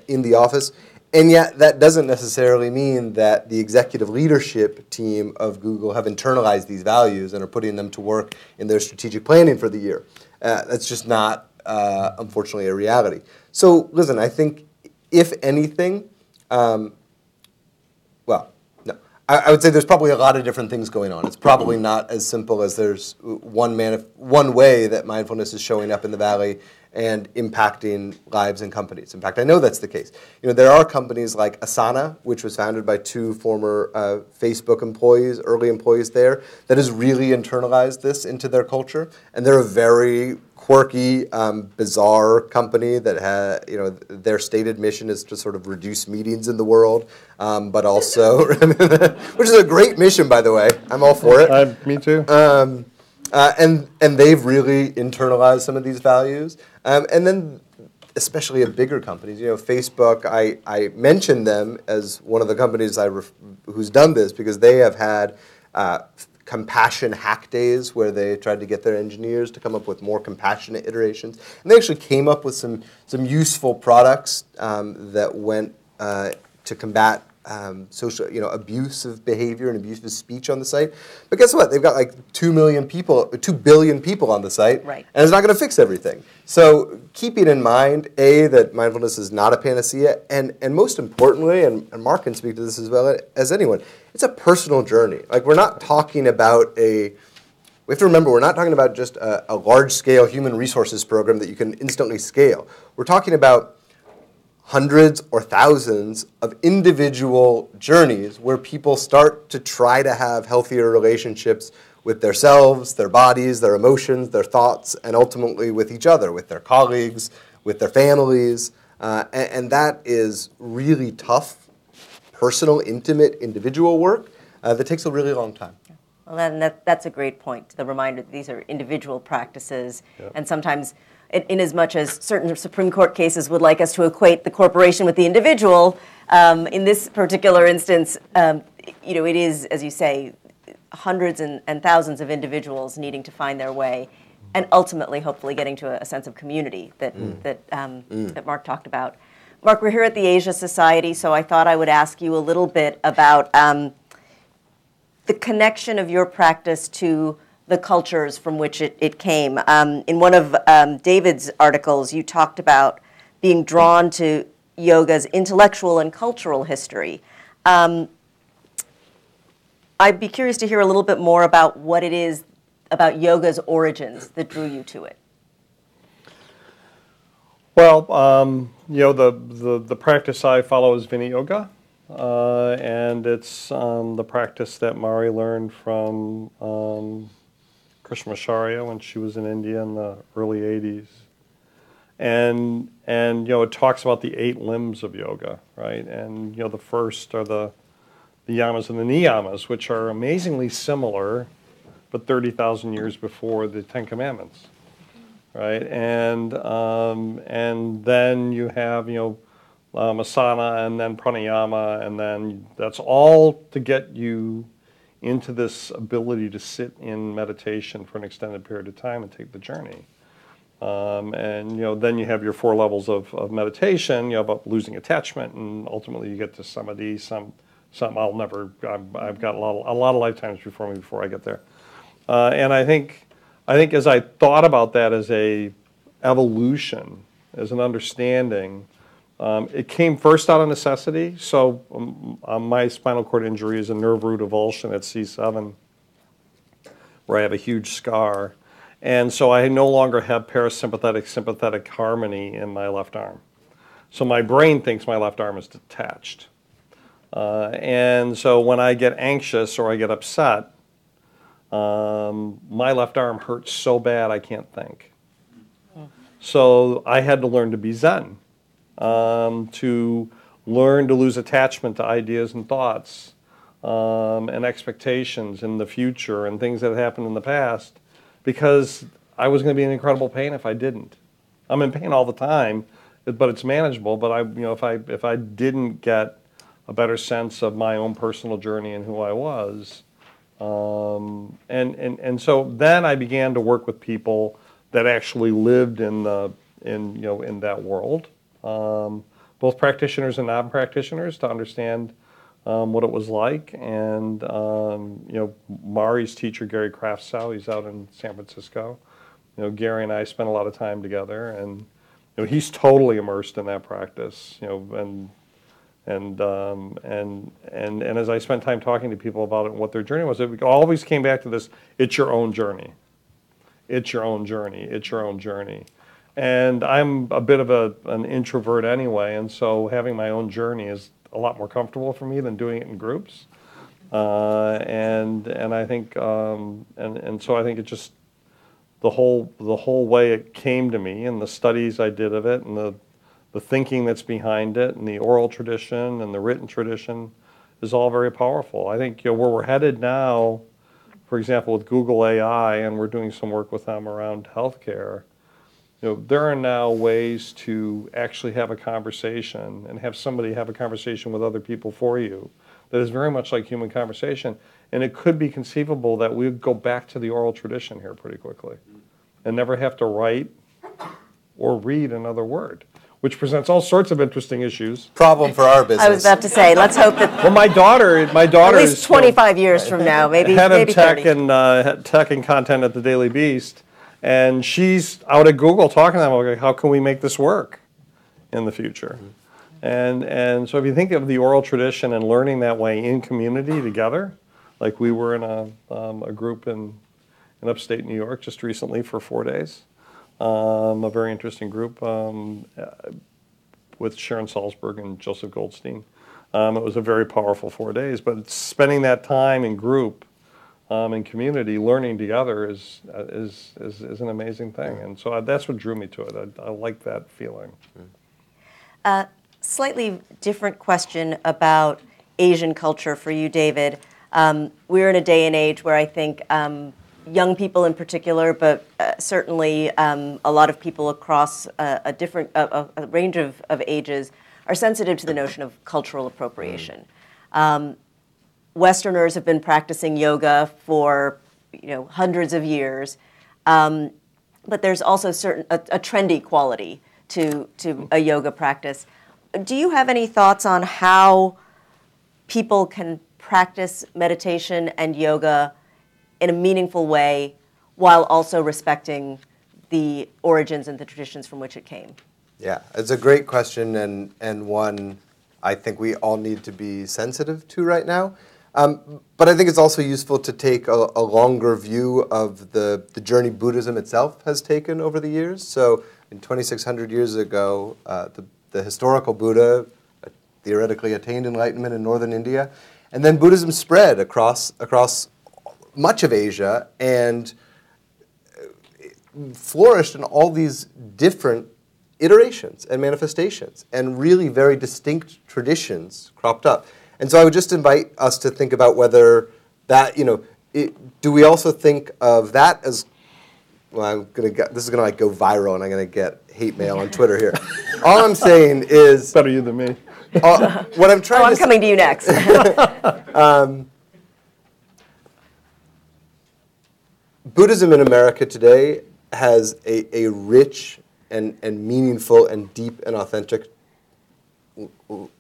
in the office. And yet that doesn't necessarily mean that the executive leadership team of Google have internalized these values and are putting them to work in their strategic planning for the year. That's just not, unfortunately, a reality. So listen, I think if anything, I would say there's probably a lot of different things going on. It's probably not as simple as there's one way that mindfulness is showing up in the Valley and impacting lives and companies. In fact, I know that's the case. There are companies like Asana, which was founded by two former Facebook employees, early employees there, that has really internalized this into their culture. And they're a very quirky, bizarre company that their stated mission is to sort of reduce meetings in the world, but also, which is a great mission, by the way. I'm all for it. Me too. And they've really internalized some of these values. And then, especially at bigger companies, Facebook, I mentioned them as one of the companies who's done this because they have had compassion hack days where they tried to get their engineers to come up with more compassionate iterations. And they actually came up with some useful products that went to combat social, abusive behavior and abusive speech on the site. But guess what? They've got like 2 billion people on the site, right, and it's not going to fix everything. So keeping in mind, A, that mindfulness is not a panacea, and most importantly, and Mark can speak to this as well as anyone, it's a personal journey. Like, we're not talking about we have to remember, we're not talking about just a large-scale human resources program that you can instantly scale. We're talking about hundreds or thousands of individual journeys where people start to try to have healthier relationships with themselves, their bodies, their emotions, their thoughts, and ultimately with each other, with their colleagues, with their families. And that is really tough, personal, intimate, individual work that takes a really long time. Well, then that's a great point, the reminder that these are individual practices, Yep. and sometimes, in as much as certain Supreme Court cases would like us to equate the corporation with the individual, in this particular instance, it is, as you say, hundreds and thousands of individuals needing to find their way, and ultimately, hopefully, getting to a sense of community that Mark talked about. Mark, we're here at the Asia Society, so I thought I would ask you a little bit about the connection of your practice to the cultures from which it came. In one of David's articles, you talked about being drawn to yoga's intellectual and cultural history. I'd be curious to hear a little bit more about what it is about yoga's origins that drew you to it. Well, the practice I follow is Vinaya Yoga, and it's the practice that Mari learned from Krishnamacharya when she was in India in the early 80s. And it talks about the 8 limbs of yoga, right? And the first are the yamas and the niyamas, which are amazingly similar, but 30,000 years before the Ten Commandments, right? And then you have asana, and then pranayama, and then that's all to get you into this ability to sit in meditation for an extended period of time and take the journey. Then you have your 4 levels of meditation, about losing attachment, and ultimately you get to samadhi. Something I've got a lot of lifetimes before I get there. And I think as I thought about that as a evolution, as an understanding, it came first out of necessity. So my spinal cord injury is a nerve root avulsion at C7, where I have a huge scar. And so I no longer have parasympathetic-sympathetic harmony in my left arm. So my brain thinks my left arm is detached. And so when I get anxious or I get upset, my left arm hurts so bad I can't think. So I had to learn to be Zen, to learn to lose attachment to ideas and thoughts, and expectations in the future and things that had happened in the past, because I was going to be in incredible pain if I didn't. I'm in pain all the time, but it's manageable. But if I didn't get a better sense of my own personal journey and who I was, and so then I began to work with people that actually lived in that world, both practitioners and non-practitioners, to understand what it was like. And Mari's teacher, Gary Kraftsow, he's out in San Francisco. Gary and I spent a lot of time together, and he's totally immersed in that practice. And as I spent time talking to people about it and what their journey was, it always came back to this: it's your own journey. It's your own journey. It's your own journey. And I'm a bit of an introvert anyway, and so having my own journey is a lot more comfortable for me than doing it in groups. And I think and so I think it just the whole way it came to me, and the studies I did of it, and the thinking that's behind it, and the oral tradition and the written tradition is all very powerful. I think where we're headed now, for example, with Google AI, and we're doing some work with them around healthcare, there are now ways to actually have a conversation and have somebody have a conversation with other people for you that is very much like human conversation. And it could be conceivable that we would go back to the oral tradition here pretty quickly and never have to write or read another word. which presents all sorts of interesting issues. Problem for our business. I was about to say, let's hope that Well, my daughter at is least 25 years from now, maybe head of maybe tech 30. and tech and content at the Daily Beast, and she's out at Google talking to them about how can we make this work in the future. And so if you think of the oral tradition and learning that way in community together, like we were in a group in upstate New York just recently for 4 days, a very interesting group with Sharon Salzberg and Joseph Goldstein. It was a very powerful 4 days, but spending that time in group, in community, learning together is an amazing thing. And so that's what drew me to it. I like that feeling. Slightly different question about Asian culture for you, David. We're in a day and age where I think young people in particular, but certainly a lot of people across a range of ages are sensitive to the notion of cultural appropriation. Westerners have been practicing yoga for hundreds of years, but there's also a trendy quality to a yoga practice. Do you have any thoughts on how people can practice meditation and yoga in a meaningful way while also respecting the origins and the traditions from which it came? Yeah, it's a great question and one I think we all need to be sensitive to right now. But I think it's also useful to take a longer view of the journey Buddhism itself has taken over the years. So in 2,600 years ago, the historical Buddha theoretically attained enlightenment in northern India. And then Buddhism spread across much of Asia and flourished in all these different iterations and manifestations, and really very distinct traditions cropped up. And so I would just invite us to think about whether that, do we also think of that as, well, this is going to go viral and I'm going to get hate mail on Twitter here. All I'm saying is... Better you than me. What I'm trying I'm coming to you next. Buddhism in America today has a rich and meaningful and deep and authentic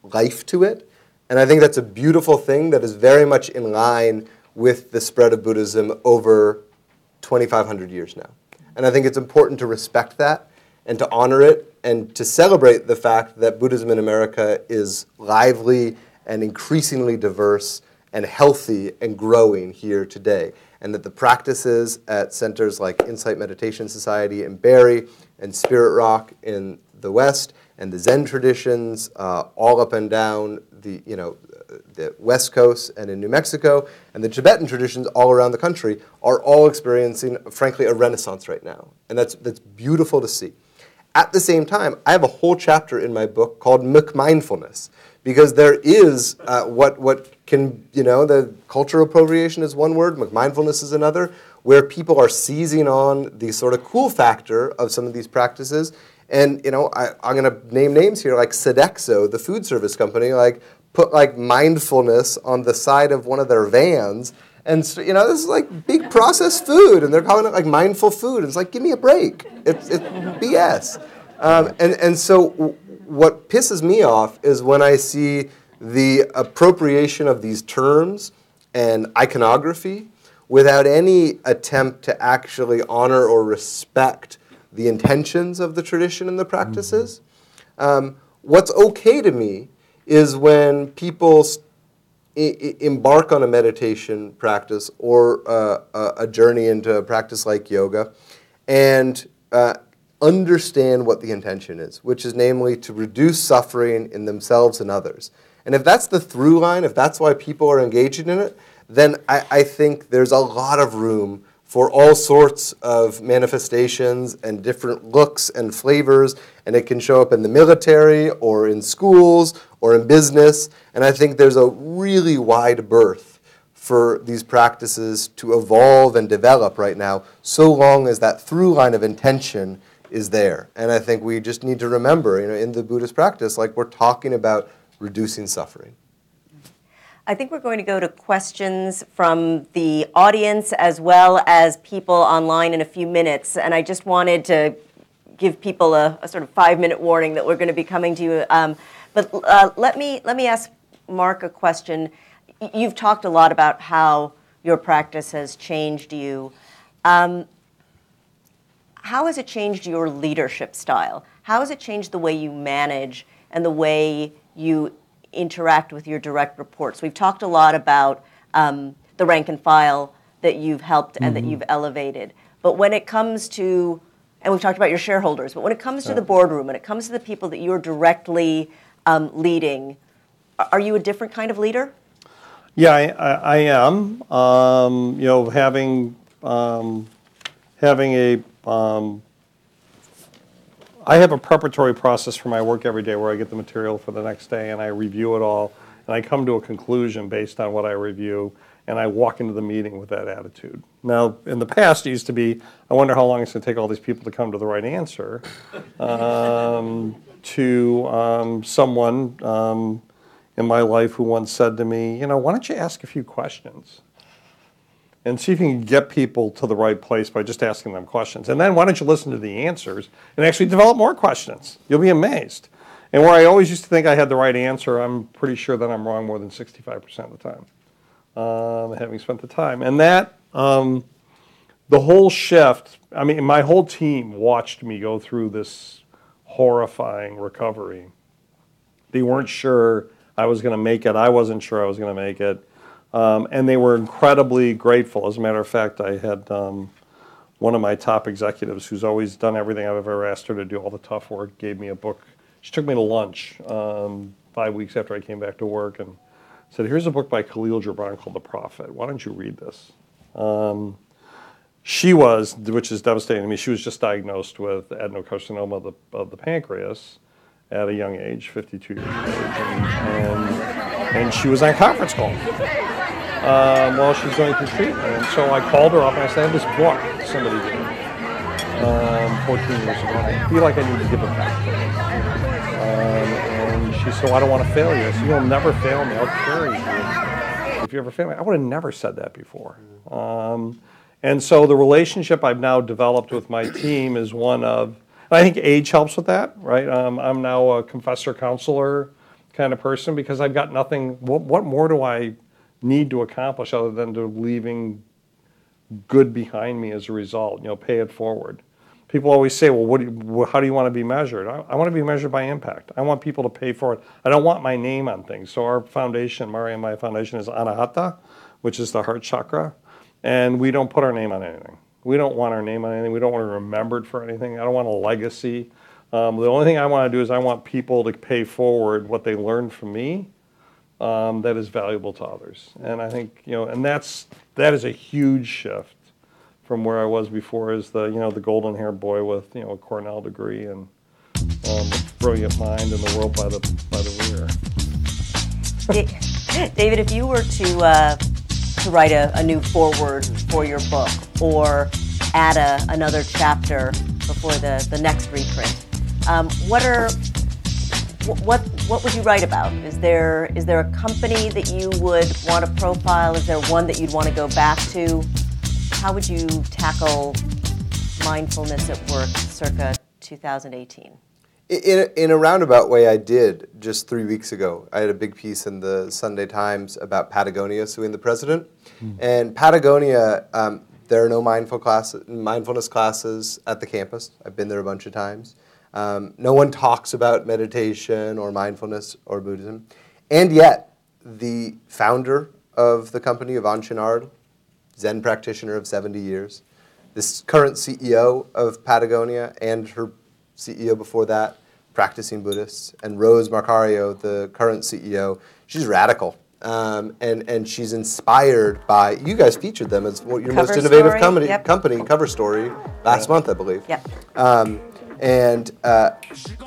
life to it. And I think that's a beautiful thing that is very much in line with the spread of Buddhism over 2,500 years now. And I think it's important to respect that and to honor it and to celebrate the fact that Buddhism in America is lively and increasingly diverse and healthy and growing here today. And that the practices at centers like Insight Meditation Society in Barrie and Spirit Rock in the West and the Zen traditions all up and down the West Coast and in New Mexico and the Tibetan traditions all around the country are all experiencing, frankly, a renaissance right now. And that's beautiful to see. At the same time, I have a whole chapter in my book called mindfulness, because there is what can, the cultural appropriation is one word, mindfulness is another, where people are seizing on the sort of cool factor of some of these practices. And, I'm going to name names here, like Sodexo, the food service company, put mindfulness on the side of one of their vans. And, this is big processed food, and they're calling it mindful food. And it's give me a break. It's BS. And so what pisses me off is when I see the appropriation of these terms and iconography without any attempt to actually honor or respect the intentions of the tradition and the practices. What's okay to me is when people embark on a meditation practice or a journey into a practice like yoga and understand what the intention is, which is namely to reduce suffering in themselves and others. And if that's the through line, if that's why people are engaging in it, then I think there's a lot of room for all sorts of manifestations and different looks and flavors, and it can show up in the military or in schools or in business, and I think there's a really wide berth for these practices to evolve and develop right now, so long as that through line of intention is there. And I think we just need to remember, in the Buddhist practice, we're talking about reducing suffering. I think we're going to go to questions from the audience as well as people online in a few minutes. And I just wanted to give people a sort of 5-minute warning that we're going to be coming to you. But let me ask Mark a question. You've talked a lot about how your practice has changed you. How has it changed your leadership style? How has it changed the way you manage and the way you interact with your direct reports? We've talked a lot about the rank and file that you've helped and that you've elevated. But when it comes to, and we've talked about your shareholders, but when it comes to the boardroom, when it comes to the people that you're directly leading, are you a different kind of leader? Yeah, I am. You know, having a I have a preparatory process for my work every day where I get the material for the next day and I review it all and I come to a conclusion based on what I review and I walk into the meeting with that attitude. Now, in the past, it used to be, I wonder how long it's going to take all these people to come to the right answer, to someone in my life who once said to me, you know, why don't you ask a few questions? And see if you can get people to the right place by just asking them questions. And then why don't you listen to the answers and actually develop more questions? You'll be amazed. And where I always used to think I had the right answer, I'm pretty sure that I'm wrong more than 65% of the time, having spent the time. And that, the whole shift, I mean, my whole team watched me go through this horrifying recovery. They weren't sure I was going to make it. I wasn't sure I was going to make it. And they were incredibly grateful. As a matter of fact, I had one of my top executives who's always done everything I've ever asked her to do, all the tough work, gave me a book. She took me to lunch 5 weeks after I came back to work and said, here's a book by Khalil Gibran called The Prophet. Why don't you read this? She was, which is devastating to me, she was just diagnosed with adenocarcinoma of the pancreas at a young age, 52 years of age. And she was on conference call while she's going through treatment. And so I called her up and I said, I have this book somebody did 14 years ago. And I feel like I need to give it back to her. And she said, well, I don't want to fail you. I said, you'll never fail me. I'll carry you if you ever fail me. I would have never said that before. And so the relationship I've now developed with my team is one of, I think age helps with that, right? I'm now a confessor counselor kind of person because I've got nothing, what more do I need to accomplish other than to leaving good behind me as a result, you know, pay it forward. People always say, well, how do you want to be measured? I want to be measured by impact. I want people to pay for it. I don't want my name on things. So our foundation, Mari and my foundation is Anahata, which is the heart chakra, and we don't put our name on anything. We don't want our name on anything. We don't want to be remembered for anything. I don't want a legacy. The only thing I want to do is I want people to pay forward what they learned from me that is valuable to others. And I think, you know, and that is a huge shift from where I was before as the, you know, the golden-haired boy with, you know, a Cornell degree and a brilliant mind in the world by the rear. David, if you were to write a new foreword for your book or add another chapter before the next reprint, what would you write about? Is there a company that you would want to profile? Is there one that you'd want to go back to? How would you tackle mindfulness at work circa 2018? In a roundabout way, I did just 3 weeks ago. I had a big piece in the Sunday Times about Patagonia suing the president. And Patagonia, there are no mindfulness classes at the campus. I've been there a bunch of times. No one talks about meditation or mindfulness or Buddhism. And yet, the founder of the company, Yvon Chouinard, Zen practitioner of 70 years, this current CEO of Patagonia and her CEO before that, practicing Buddhists, and Rose Marcario, the current CEO, she's radical. And she's inspired by, you guys featured them as your Cover most innovative Story, company, Cover Story, last month, I believe. Yep.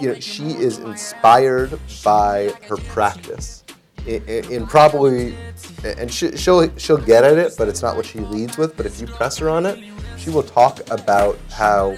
You know, she is inspired by her practice. In probably, and she'll get at it, but it's not what she leads with. But if you press her on it, she will talk about how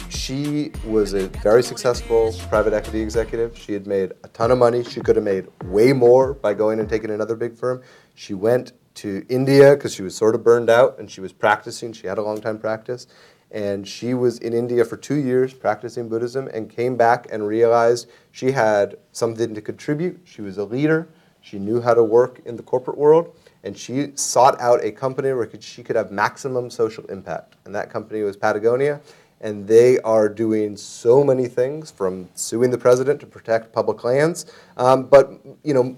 she was a very successful private equity executive. She had made a ton of money. She could have made way more by going and taking another big firm. She went to India because she was sort of burned out and she was practicing. She had a long time practice. And she was in India for 2 years practicing Buddhism and came back and realized she had something to contribute. She was a leader. She knew how to work in the corporate world. And she sought out a company where she could have maximum social impact. And that company was Patagonia. And they are doing so many things, from suing the president to protect public lands. But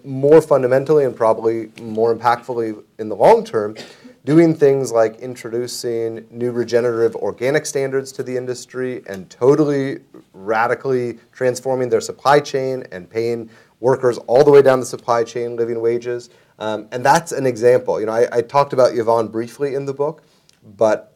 more fundamentally and probably more impactfully in the long term, doing things like introducing new regenerative organic standards to the industry and totally radically transforming their supply chain and paying workers all the way down the supply chain living wages. And that's an example. I talked about Yvonne briefly in the book, but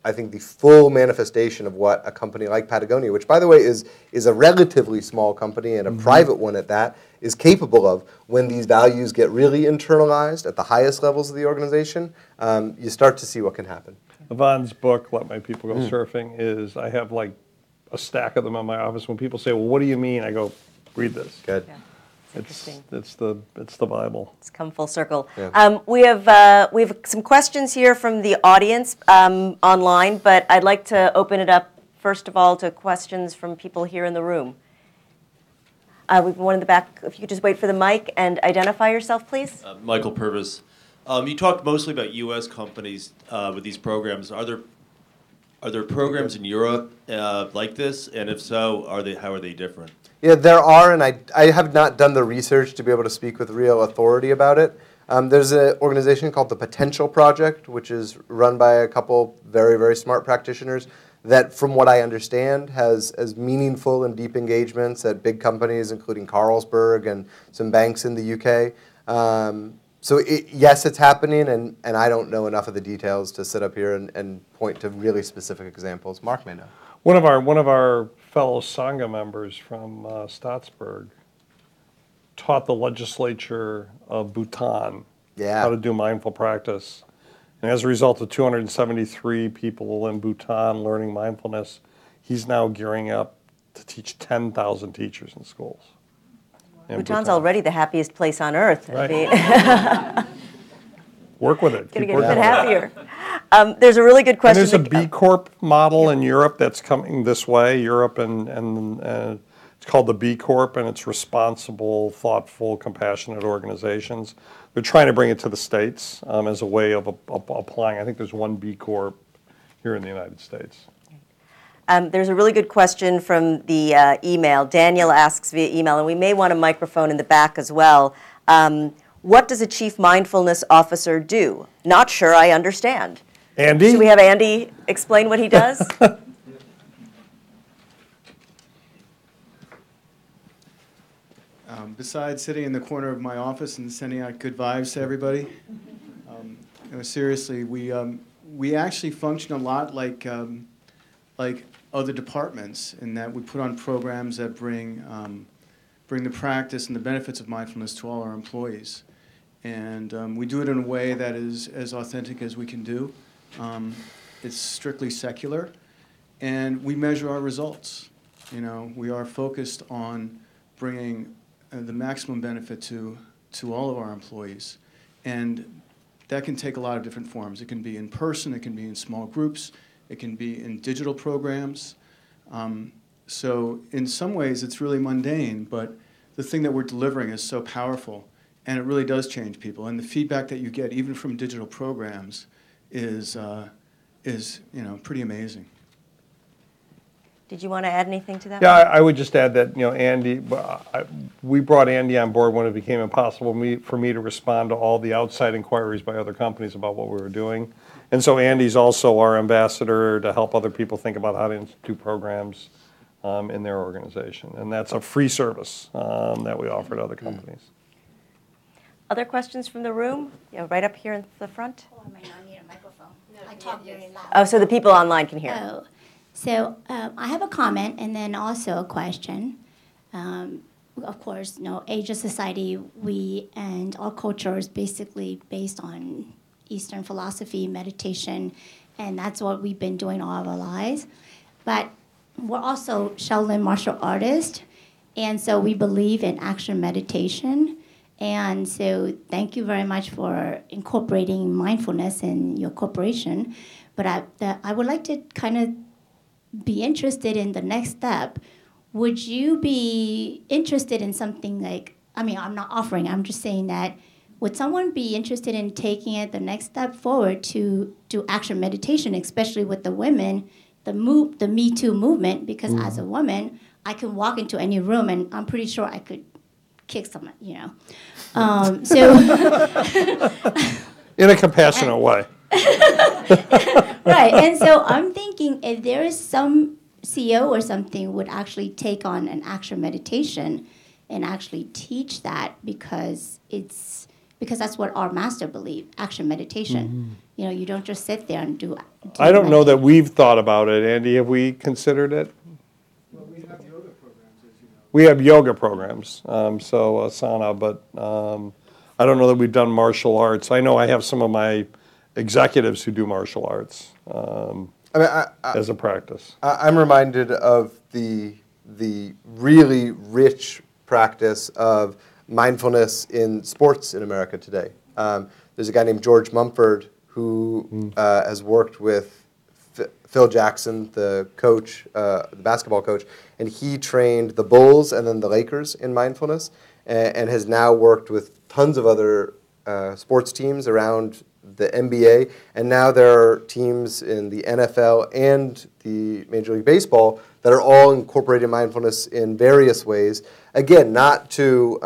I think the full manifestation of what a company like Patagonia, which by the way is a relatively small company and a private one at that, is capable of when these values get really internalized at the highest levels of the organization, you start to see what can happen. Yvonne's book, Let My People Go Surfing, is, I have like a stack of them in my office. When people say, well, what do you mean? I go, read this. Good. Yeah. It's the Bible. It's come full circle. Yeah. We have some questions here from the audience online, but I'd like to open it up first of all to questions from people here in the room. We've one in the back. If you could just wait for the mic and identify yourself, please. Michael Purvis. You talked mostly about U.S. companies with these programs. Are there programs in Europe like this? And if so, how are they different? Yeah, there are, and I have not done the research to be able to speak with real authority about it. There's an organization called the Potential Project, which is run by a couple very, very smart practitioners that, from what I understand, has meaningful and deep engagements at big companies, including Carlsberg and some banks in the UK. So yes, it's happening, and I don't know enough of the details to sit up here and point to really specific examples. Mark may know. One of our fellow Sangha members from Staatsburg taught the legislature of Bhutan how to do mindful practice. And as a result of 273 people in Bhutan learning mindfulness, he's now gearing up to teach 10,000 teachers in schools. Bhutan's already the happiest place on earth. Right. Work with it. Gonna get even happier. There's a really good question. And there's a B Corp model in Europe that's coming this way. Europe and it's called the B Corp, and it's responsible, thoughtful, compassionate organizations. They're trying to bring it to the States as a way of applying. I think there's one B Corp here in the United States. There's a really good question from the email. Daniel asks via email, and we may want a microphone in the back as well. What does a chief mindfulness officer do? Not sure I understand. Andy? Should we have Andy explain what he does? Besides sitting in the corner of my office and sending out good vibes to everybody, seriously, we actually function a lot like other departments in that we put on programs that bring the practice and the benefits of mindfulness to all our employees. And we do it in a way that is as authentic as we can do. It's strictly secular, and we measure our results. We are focused on bringing the maximum benefit to all of our employees. And that can take a lot of different forms. It can be in person, it can be in small groups, it can be in digital programs. So in some ways it's really mundane, but the thing that we're delivering is so powerful, and it really does change people. And the feedback that you get, even from digital programs, is pretty amazing. Did you want to add anything to that? Yeah, I would just add that Andy, we brought Andy on board when it became impossible for me to respond to all the outside inquiries by other companies about what we were doing. And so Andy's also our ambassador to help other people think about how to institute programs in their organization. And that's a free service that we offer to other companies. Other questions from the room? Yeah, right up here in the front. Oh, I might not need a microphone. I talk very loud. Oh, so the people online can hear. Oh, so I have a comment and then also a question. Of course, Asian society, we and our culture is basically based on Eastern philosophy, meditation, and that's what we've been doing all of our lives. But we're also Shaolin martial artists, and so we believe in action meditation. And so thank you very much for incorporating mindfulness in your corporation. But I would like to kind of be interested in the next step. Would you be interested in something like, I mean, I'm not offering, I'm just saying that, would someone be interested in taking it the next step forward to do action meditation, especially with the women, the Me Too movement? Because as a woman, I can walk into any room and I'm pretty sure I could kick someone, you know. So In a compassionate way. right, and so I'm thinking if there is some CEO or something would actually take on an action meditation and actually teach that because that's what our master believed, action meditation. You know, you don't just sit there and do I don't know that we've thought about it. Andy, have we considered it? Well, we have yoga programs, as you know. We have yoga programs, so asana, but I don't know that we've done martial arts. I know I have some of my executives who do martial arts as a practice. I'm reminded of the really rich practice of mindfulness in sports in America today. There's a guy named George Mumford who has worked with Phil Jackson, the coach, the basketball coach, and he trained the Bulls and then the Lakers in mindfulness, and has now worked with tons of other sports teams around the NBA, and now there are teams in the NFL and the Major League Baseball that are all incorporating mindfulness in various ways. Again, not to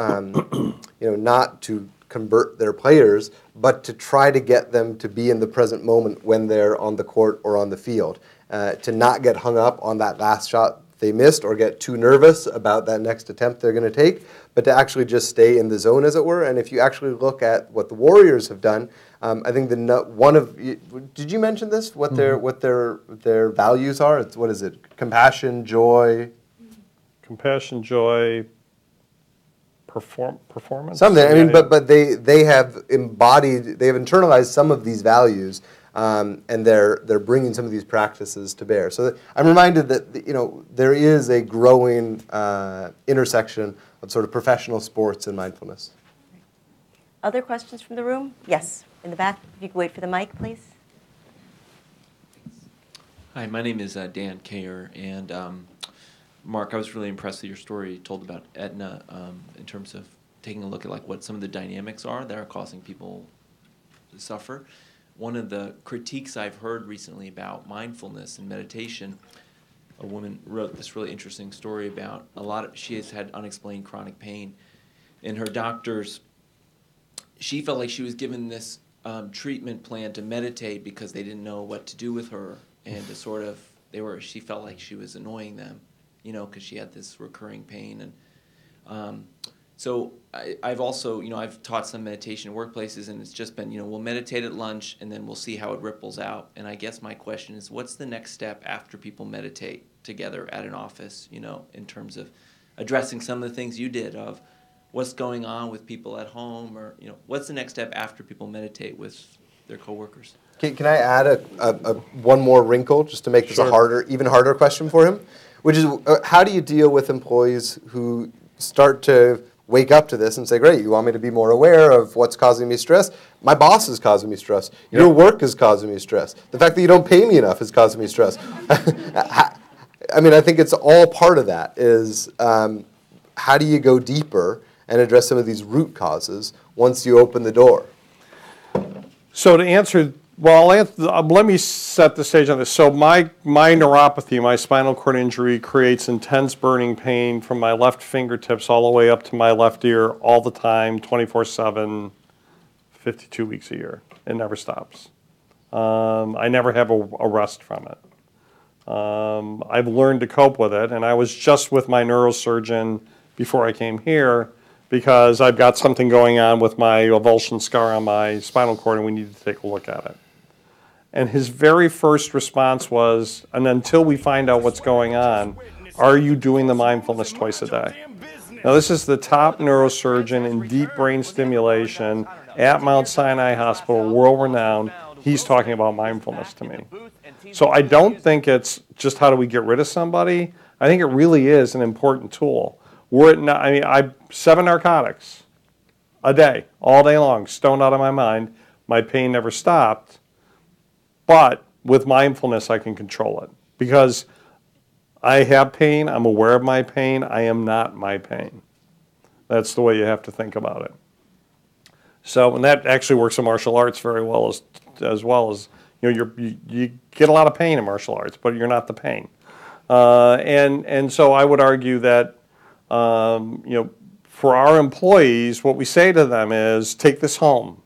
not to convert their players, but to try to get them to be in the present moment when they're on the court or on the field, to not get hung up on that last shot they missed or get too nervous about that next attempt they're going to take, but to actually just stay in the zone, as it were. And if you actually look at what the Warriors have done, I think did you mention this? What their values are? What is it? Compassion, joy. Compassion, joy, performance. Something. I mean, but they have embodied, they have internalized some of these values. And they're bringing some of these practices to bear. So I'm reminded that there is a growing intersection of sort of professional sports and mindfulness. Other questions from the room? Yes, in the back. If you could wait for the mic, please. Hi, my name is Dan Kayer, and Mark, I was really impressed with your story you told about Aetna in terms of taking a look at like what some of the dynamics are that are causing people to suffer. One of the critiques I've heard recently about mindfulness and meditation, a woman wrote this really interesting story about she has had unexplained chronic pain, and her doctors, she felt like she was given this treatment plan to meditate because they didn't know what to do with her, and to sort of, she felt like she was annoying them, because she had this recurring pain. And so I've also, I've taught some meditation in workplaces, and it's just been, we'll meditate at lunch, and then we'll see how it ripples out. And I guess my question is, what's the next step after people meditate together at an office, in terms of addressing some of the things you did of what's going on with people at home, or, what's the next step after people meditate with their coworkers? Can I add one more wrinkle just to make this a even harder question for him? Which is, how do you deal with employees who start to wake up to this and say, great, you want me to be more aware of what's causing me stress? My boss is causing me stress. Yep. Your work is causing me stress. The fact that you don't pay me enough is causing me stress. I mean, I think it's all part of that is how do you go deeper and address some of these root causes once you open the door? So to answer, let me set the stage on this. So my neuropathy, my spinal cord injury, creates intense burning pain from my left fingertips all the way up to my left ear all the time, 24/7, 52 weeks a year. It never stops. I never have a rest from it. I've learned to cope with it, and I was just with my neurosurgeon before I came here because I've got something going on with my avulsion scar on my spinal cord, and we need to take a look at it. And his very first response was, and until we find out what's going on, are you doing the mindfulness twice a day? Now, this is the top neurosurgeon in deep brain stimulation at Mount Sinai Hospital, world-renowned. He's talking about mindfulness to me. So I don't think it's just how do we get rid of somebody. I think it really is an important tool. I 7 narcotics a day, all day long, stoned out of my mind. My pain never stopped. But with mindfulness, I can control it. Because I have pain, I'm aware of my pain, I am not my pain. That's the way you have to think about it. So, and that actually works in martial arts very well as you know, you get a lot of pain in martial arts, but you're not the pain. And so I would argue that, you know, for our employees, what we say to them is, take this home.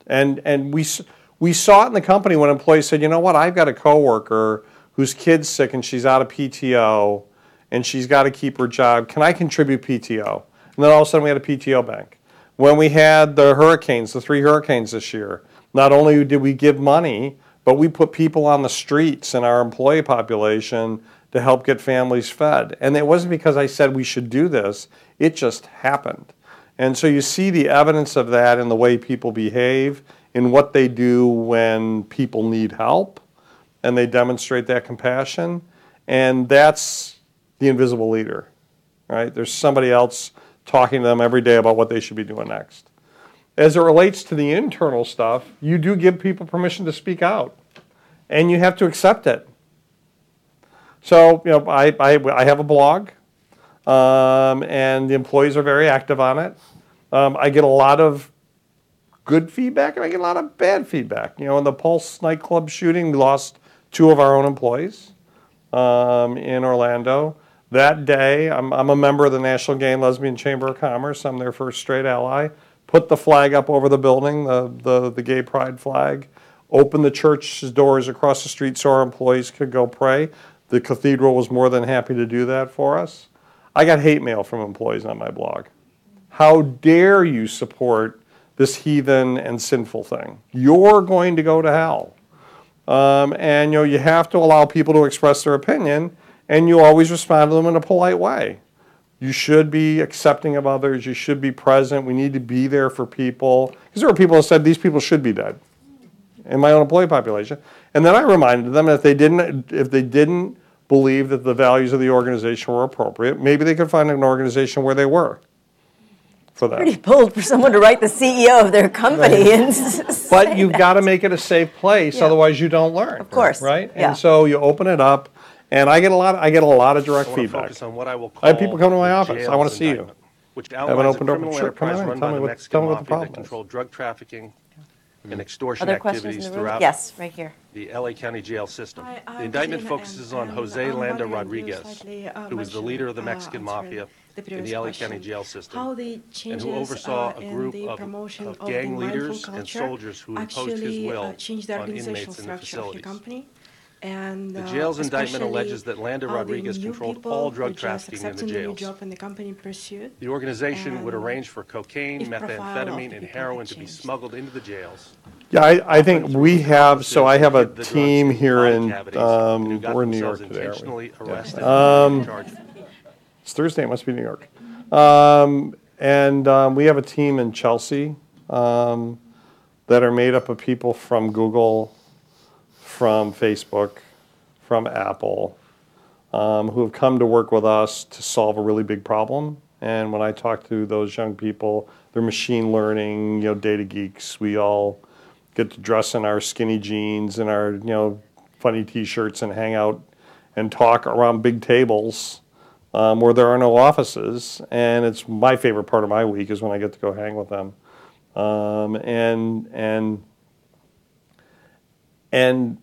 And we saw it in the company when employees said, you know what, I've got a coworker whose kid's sick and she's out of PTO and she's got to keep her job. Can I contribute PTO? And then all of a sudden we had a PTO bank. When we had the hurricanes, the 3 hurricanes this year, not only did we give money, but we put people on the streets in our employee population to help get families fed. And it wasn't because I said we should do this, it just happened. And so you see the evidence of that in the way people behave, in what they do when people need help, and they demonstrate that compassion. And that's the invisible leader, right? There's somebody else talking to them every day about what they should be doing next. As it relates to the internal stuff, you do give people permission to speak out, and you have to accept it. So, you know, I have a blog, and the employees are very active on it. I get a lot of good feedback, and I get a lot of bad feedback. You know, in the Pulse nightclub shooting, we lost 2 of our own employees in Orlando. That day, I'm a member of the National Gay and Lesbian Chamber of Commerce. I'm their first straight ally. Put the flag up over the building, the gay pride flag. Opened the church's doors across the street so our employees could go pray. The cathedral was more than happy to do that for us. I got hate mail from employees on my blog. How dare you support this heathen and sinful thing? You're going to go to hell. And you know, you have to allow people to express their opinion, and you always respond to them in a polite way. You should be accepting of others. You should be present. We need to be there for people. Because there were people who said these people should be dead in my own employee population. And then I reminded them if they didn't believe that the values of the organization were appropriate, maybe they could find an organization where they were for that. Pretty bold for someone to write the CEO of their company. And but you've got to make it a safe place, otherwise you don't learn. Of course. Right? Yeah. And so you open it up. And I get a lot of direct feedback. Focus on what I will call I have people come to my the office. I want to jails see you. indictment, which I have an outlines a open door. criminal Sure, come enterprise on in. run Tell by me the what Mexican the mafia problem that is. controlled drug trafficking and extortion Other questions in activities the room? throughout Yes, right here. the LA County jail system. Hi, The indictment Bertolini, focuses on and Jose I'm Landa wondering, you Rodriguez, slightly, who was the leader of the Mexican answered mafia the in previous the LA question. County jail system, How the and changes who oversaw a in group the of promotion of gang the mindful leaders and culture soldiers who imposed his actually will changed the on organizational inmates in the structure of the facilities. company. And The jail's indictment especially alleges that Landa how the Rodriguez new controlled people all who drug just trafficking in the accepting the new jails. job in the company pursued. The organization would And arrange for cocaine, if profile of methamphetamine, the and people heroin had to be changed. smuggled into the jails. Yeah, I think we have, so I have a The drugs team into here body in, cavities and who got we're in New York themselves today, aren't we? intentionally arrested Yeah. and charged. It's Thursday, it must be New York. We have a team in Chelsea that are made up of people from Google, from Facebook, from Apple, who have come to work with us to solve a really big problem. And when I talk to those young people, they're machine learning, data geeks. We all get to dress in our skinny jeans and our, funny T-shirts and hang out and talk around big tables where there are no offices. And it's my favorite part of my week is when I get to go hang with them. And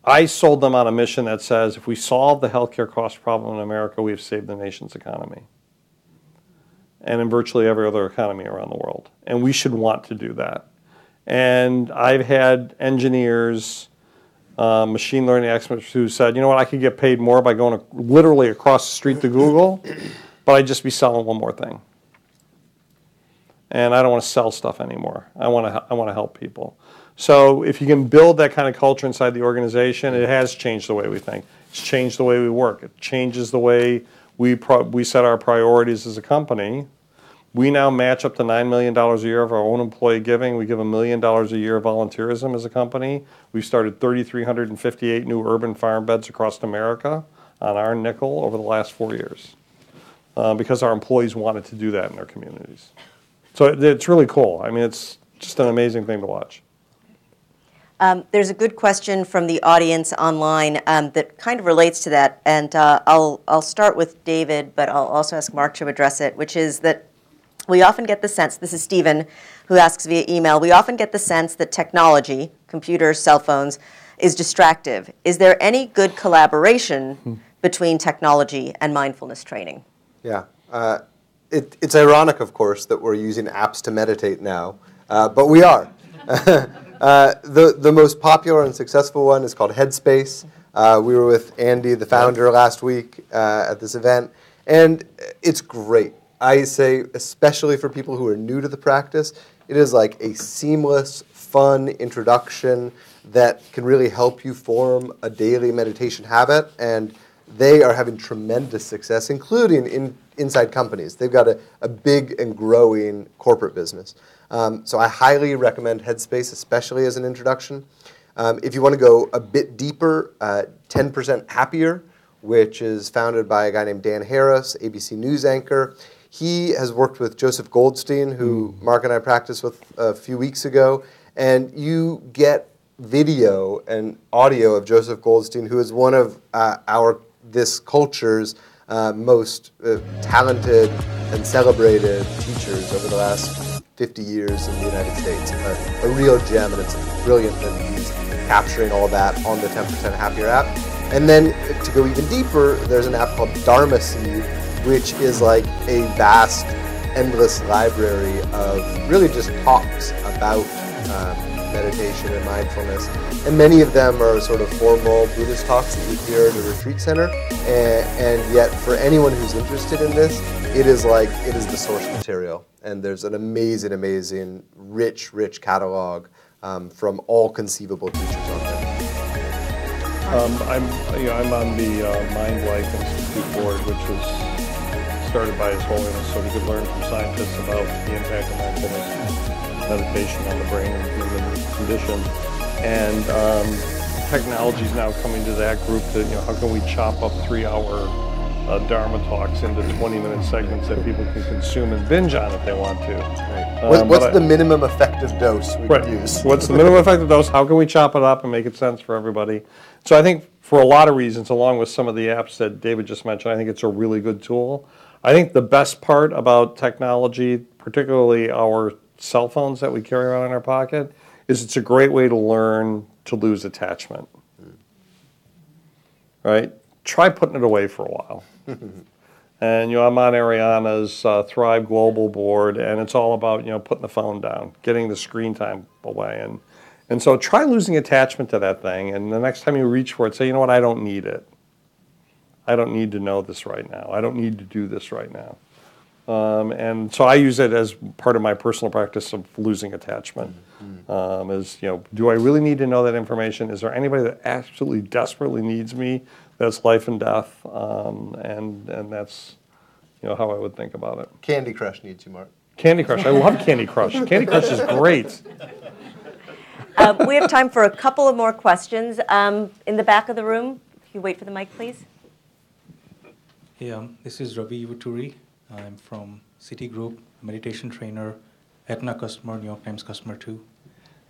I sold them on a mission that says if we solve the healthcare cost problem in America, we have saved the nation's economy. And in virtually every other economy around the world. And we should want to do that. And I've had engineers, machine learning experts who said, you know what, I could get paid more by going literally across the street to Google, but I'd just be selling one more thing. And I don't want to sell stuff anymore. I want to help people. So if you can build that kind of culture inside the organization, it has changed the way we think. It's changed the way we work. It changes the way we set our priorities as a company. We now match up to $9 million a year of our own employee giving. We give $1 million a year of volunteerism as a company. We've started 3,358 new urban farm beds across America on our nickel over the last 4 years because our employees wanted to do that in their communities. So it's really cool. I mean, it's just an amazing thing to watch. There's a good question from the audience online that kind of relates to that, and I'll start with David, but I'll also ask Mark to address it, which is that we often get the sense, this is Stephen who asks via email, we often get the sense that technology, computers, cell phones, is distractive. Is there any good collaboration between technology and mindfulness training? Yeah. It's ironic, of course, that we're using apps to meditate now, but we are. The most popular and successful one is called Headspace. We were with Andy, the founder, last week at this event, and it's great. I say, especially for people who are new to the practice, it is like a seamless, fun introduction that can really help you form a daily meditation habit, and they are having tremendous success, including inside companies. They've got a big and growing corporate business. So I highly recommend Headspace, especially as an introduction. If you want to go a bit deeper, 10% Happier, which is founded by a guy named Dan Harris, ABC News anchor. He has worked with Joseph Goldstein, who Mark and I practiced with a few weeks ago, and you get video and audio of Joseph Goldstein, who is one of this culture's most talented and celebrated teachers over the last 50 years in the United States. A real gem, and it's brilliant that he's capturing all that on the 10% Happier app. And then to go even deeper, there's an app called Dharma Seed, which is like a vast, endless library of really just talks about meditation and mindfulness. And many of them are sort of formal Buddhist talks that you hear at a retreat center. And yet, for anyone who's interested in this, it is the source material. And there's an amazing, amazing, rich catalog from all conceivable teachers on there. I'm on the Mind Life Institute board, which was started by His Holiness, so we could learn from scientists about the impact of mindfulness, meditation on the brain and human condition. And technology is now coming to that group that, how can we chop up 3-hour Dharma talks into 20-minute segments that people can consume and binge on if they want to. Right. What's the minimum effective dose we could use? What's the minimum effective dose? How can we chop it up and make it sense for everybody? So I think for a lot of reasons, along with some of the apps that David just mentioned, I think it's a really good tool. I think the best part about technology, particularly our cell phones that we carry around in our pocket, is it's a great way to learn to lose attachment. Right? Try putting it away for a while. And I'm on Ariana's Thrive Global board, and it's all about putting the phone down, getting the screen time away, and so try losing attachment to that thing. And the next time you reach for it, say, you know what, I don't need it. I don't need to know this right now. I don't need to do this right now. And so I use it as part of my personal practice of losing attachment. Do I really need to know that information? Is there anybody that absolutely desperately needs me? That's life and death, and that's how I would think about it. Candy Crush needs you, Mark. Candy Crush, I love Candy Crush. Candy Crush is great. We have time for a couple of more questions. In the back of the room, if you wait for the mic, please. Hey, this is Ravi Uvuturi. I'm from Citigroup, meditation trainer, Aetna customer, New York Times customer too.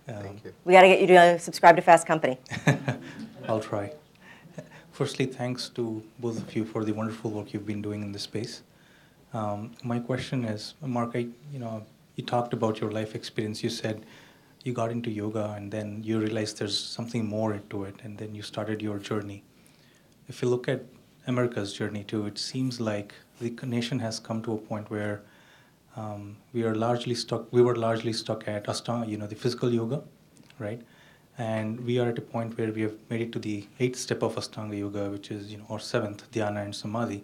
Thank you. We got to get you to subscribe to Fast Company. I'll try. Firstly, thanks to both of you for the wonderful work you've been doing in this space. My question is, Mark, you talked about your life experience. You said you got into yoga and then you realized there's something more into it, and then you started your journey. If you look at America's journey too, it seems like the nation has come to a point where we were largely stuck at Ashtanga, the physical yoga, right? And we are at a point where we have made it to the 8th step of Ashtanga yoga, which is, or 7th, dhyana and samadhi.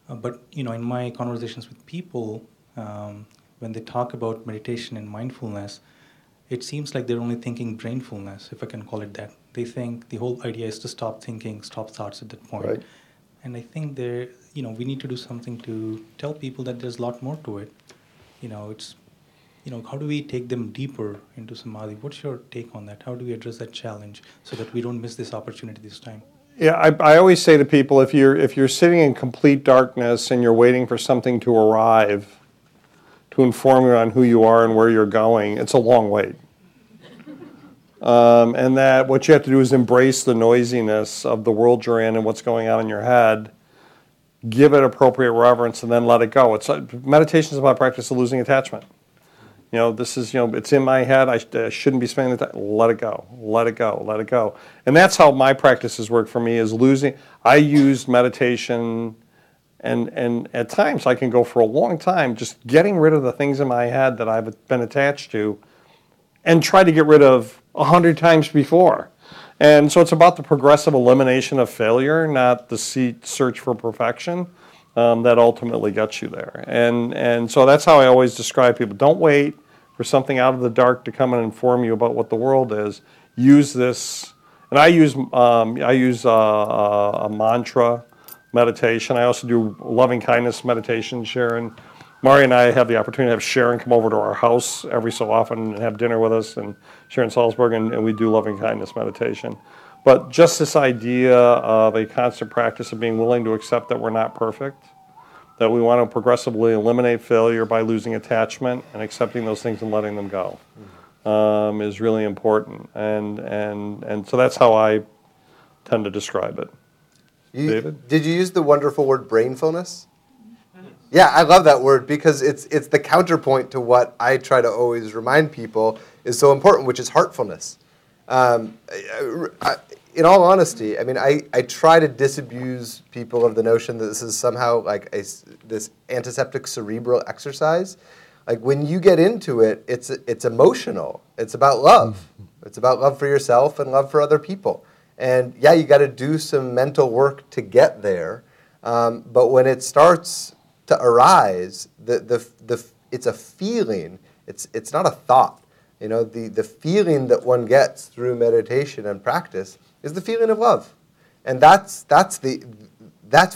But in my conversations with people, when they talk about meditation and mindfulness, it seems like they're only thinking brainfulness, if I can call it that. They think the whole idea is to stop thinking, stop thoughts at that point. Right. And I think we need to do something to tell people that there's a lot more to it. How do we take them deeper into samadhi? What's your take on that? How do we address that challenge so that we don't miss this opportunity this time? Yeah, I always say to people, if you're sitting in complete darkness and you're waiting for something to arrive to inform you on who you are and where you're going, it's a long wait. And that what you have to do is embrace the noisiness of the world you're in and what's going on in your head, give it appropriate reverence, and then let it go. Meditation is about practice of losing attachment. This is, it's in my head. I shouldn't be spending the time. Let it go. Let it go. Let it go. And that's how my practices work for me, is losing. I use meditation, and at times I can go for a long time just getting rid of the things in my head that I've been attached to and try to get rid of 100 times before. And so it's about the progressive elimination of failure, not the search for perfection. That ultimately gets you there. And so that's how I always describe people. Don't wait for something out of the dark to come and inform you about what the world is. Use this, and I use a mantra meditation. I also do loving kindness meditation. Sharon, Mari and I have the opportunity to have Sharon come over to our house every so often and have dinner with us, and Sharon Salzberg, and we do loving kindness meditation. But just this idea of a constant practice of being willing to accept that we're not perfect, that we want to progressively eliminate failure by losing attachment and accepting those things and letting them go, is really important. And so that's how I tend to describe it. David? Did you use the wonderful word brainfulness? Yeah, I love that word because it's the counterpoint to what I try to always remind people is so important, which is heartfulness. In all honesty, I mean, I try to disabuse people of the notion that this is somehow like this antiseptic cerebral exercise. Like when you get into it, it's emotional. It's about love. It's about love for yourself and love for other people. And yeah, you got to do some mental work to get there. But when it starts to arise, it's a feeling. It's not a thought. The feeling that one gets through meditation and practice is the feeling of love, and that's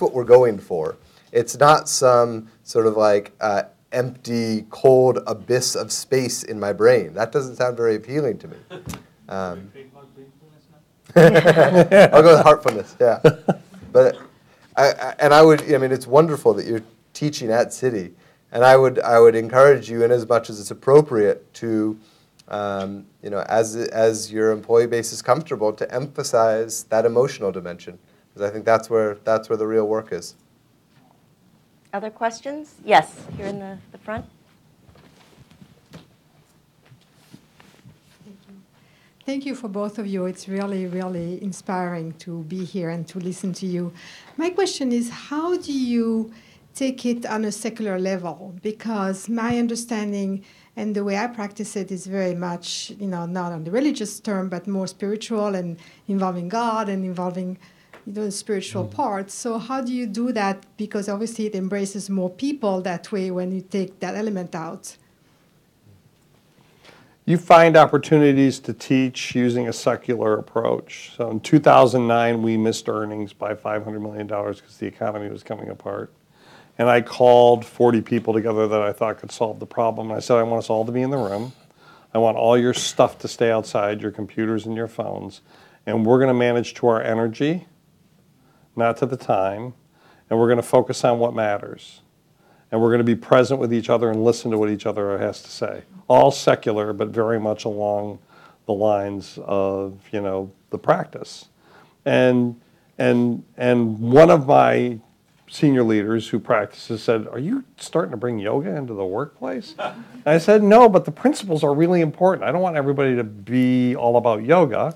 what we're going for. It's not some sort of like empty, cold abyss of space in my brain. That doesn't sound very appealing to me. I'll go with heartfulness. Yeah, but it's wonderful that you're teaching at City, and I would encourage you, in as much as it's appropriate, to as your employee base is comfortable, to emphasize that emotional dimension, because I think that's where the real work is. Other questions? Yes, here in the front. Thank you for both of you. It's really, really inspiring to be here and to listen to you. My question is, how do you take it on a secular level? Because my understanding and the way I practice it is very much, not on the religious term, but more spiritual and involving God and involving the spiritual part. So how do you do that? Because obviously it embraces more people that way when you take that element out. You find opportunities to teach using a secular approach. So in 2009, we missed earnings by $500 million because the economy was coming apart. And I called 40 people together that I thought could solve the problem. And I said, I want us all to be in the room. I want all your stuff to stay outside, your computers and your phones. And we're going to manage to our energy, not to the time. And we're going to focus on what matters. And we're going to be present with each other and listen to what each other has to say. All secular, but very much along the lines of, the practice. And one of my senior leaders who practices said, are you starting to bring yoga into the workplace? And I said, no, but the principles are really important. I don't want everybody to be all about yoga,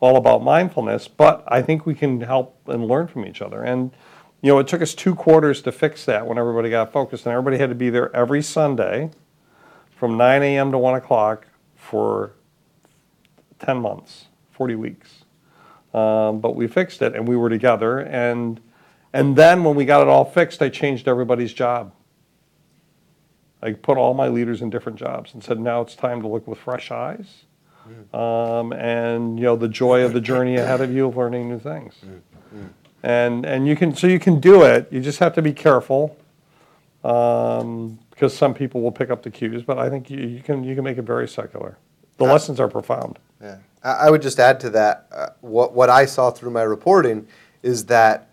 all about mindfulness, but I think we can help and learn from each other. And it took us 2 quarters to fix that when everybody got focused, and everybody had to be there every Sunday from 9 a.m. to 1 o'clock for 10 months, 40 weeks. But we fixed it, and we were together, and then when we got it all fixed, I changed everybody's job. I put all my leaders in different jobs and said, now it's time to look with fresh eyes. And the joy of the journey ahead of you of learning new things. And you can do it. You just have to be careful, because some people will pick up the cues. But I think you can make it very secular. The lessons are profound. Yeah, I would just add to that. What I saw through my reporting is that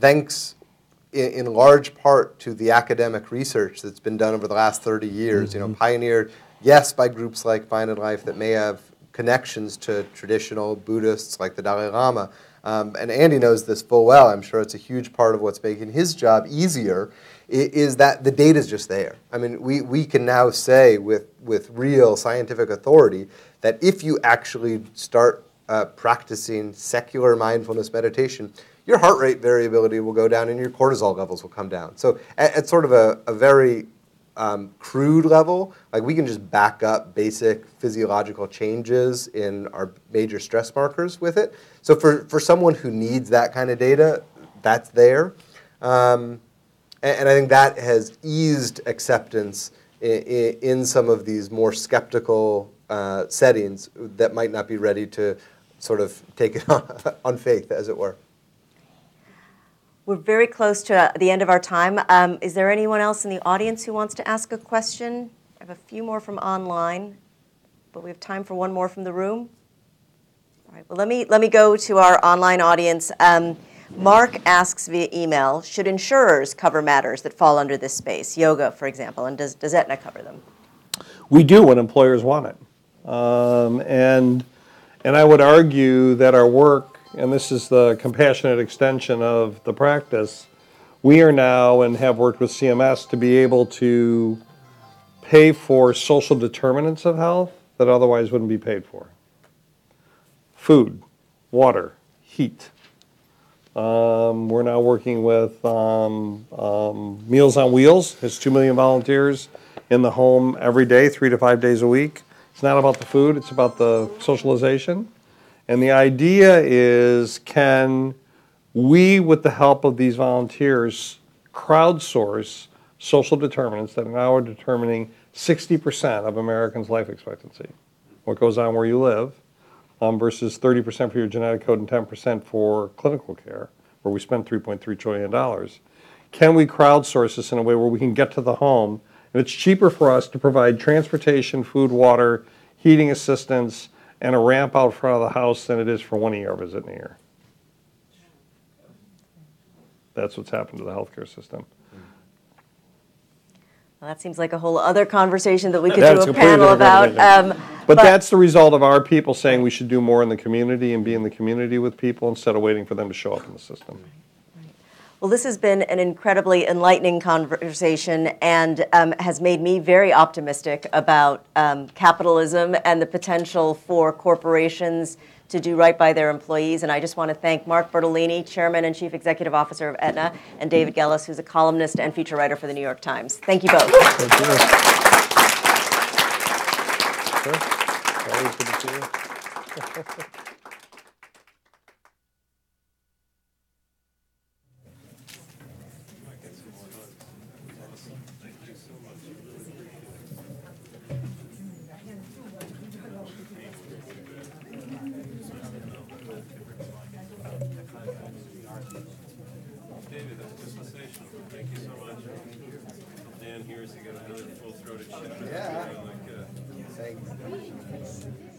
thanks in large part to the academic research that's been done over the last 30 years, pioneered, yes, by groups like Find and Life that may have connections to traditional Buddhists like the Dalai Lama. And Andy knows this full well. I'm sure it's a huge part of what's making his job easier, is that the data is just there. I mean, we can now say with real scientific authority that if you actually start practicing secular mindfulness meditation, your heart rate variability will go down and your cortisol levels will come down. So at sort of a very crude level, like we can just back up basic physiological changes in our major stress markers with it. So for someone who needs that kind of data, that's there. And I think that has eased acceptance in some of these more skeptical settings that might not be ready to sort of take it on faith, as it were. We're very close to the end of our time. Is there anyone else in the audience who wants to ask a question? I have a few more from online, but we have time for one more from the room. All right, well, let me go to our online audience. Mark asks via email, should insurers cover matters that fall under this space, yoga, for example, and does Aetna cover them? We do when employers want it. And I would argue that our work, and this is the compassionate extension of the practice, we are now and have worked with CMS to be able to pay for social determinants of health that otherwise wouldn't be paid for. Food, water, heat. We're now working with Meals on Wheels. There's 2 million volunteers in the home every day, 3 to 5 days a week. It's not about the food, it's about the socialization. And the idea is, can we, with the help of these volunteers, crowdsource social determinants that now are determining 60% of Americans' life expectancy, what goes on where you live, versus 30% for your genetic code and 10% for clinical care, where we spend $3.3 trillion. Can we crowdsource this in a way where we can get to the home, and it's cheaper for us to provide transportation, food, water, heating assistance, and a ramp out front of the house than it is for one ER visit in a year? That's what's happened to the healthcare system. Well, that seems like a whole other conversation that we could do a panel about. But that's the result of our people saying we should do more in the community and be in the community with people instead of waiting for them to show up in the system. Well, this has been an incredibly enlightening conversation and has made me very optimistic about capitalism and the potential for corporations to do right by their employees. And I just want to thank Mark Bertolini, Chairman and Chief Executive Officer of Aetna, and David Gellis, who's a columnist and feature writer for the New York Times. Thank you both. Thank you. Sure. Always good to see you. David, that's just sensational. Thank you so much. Dan hears you got another full-throated shit. Yeah. Thanks.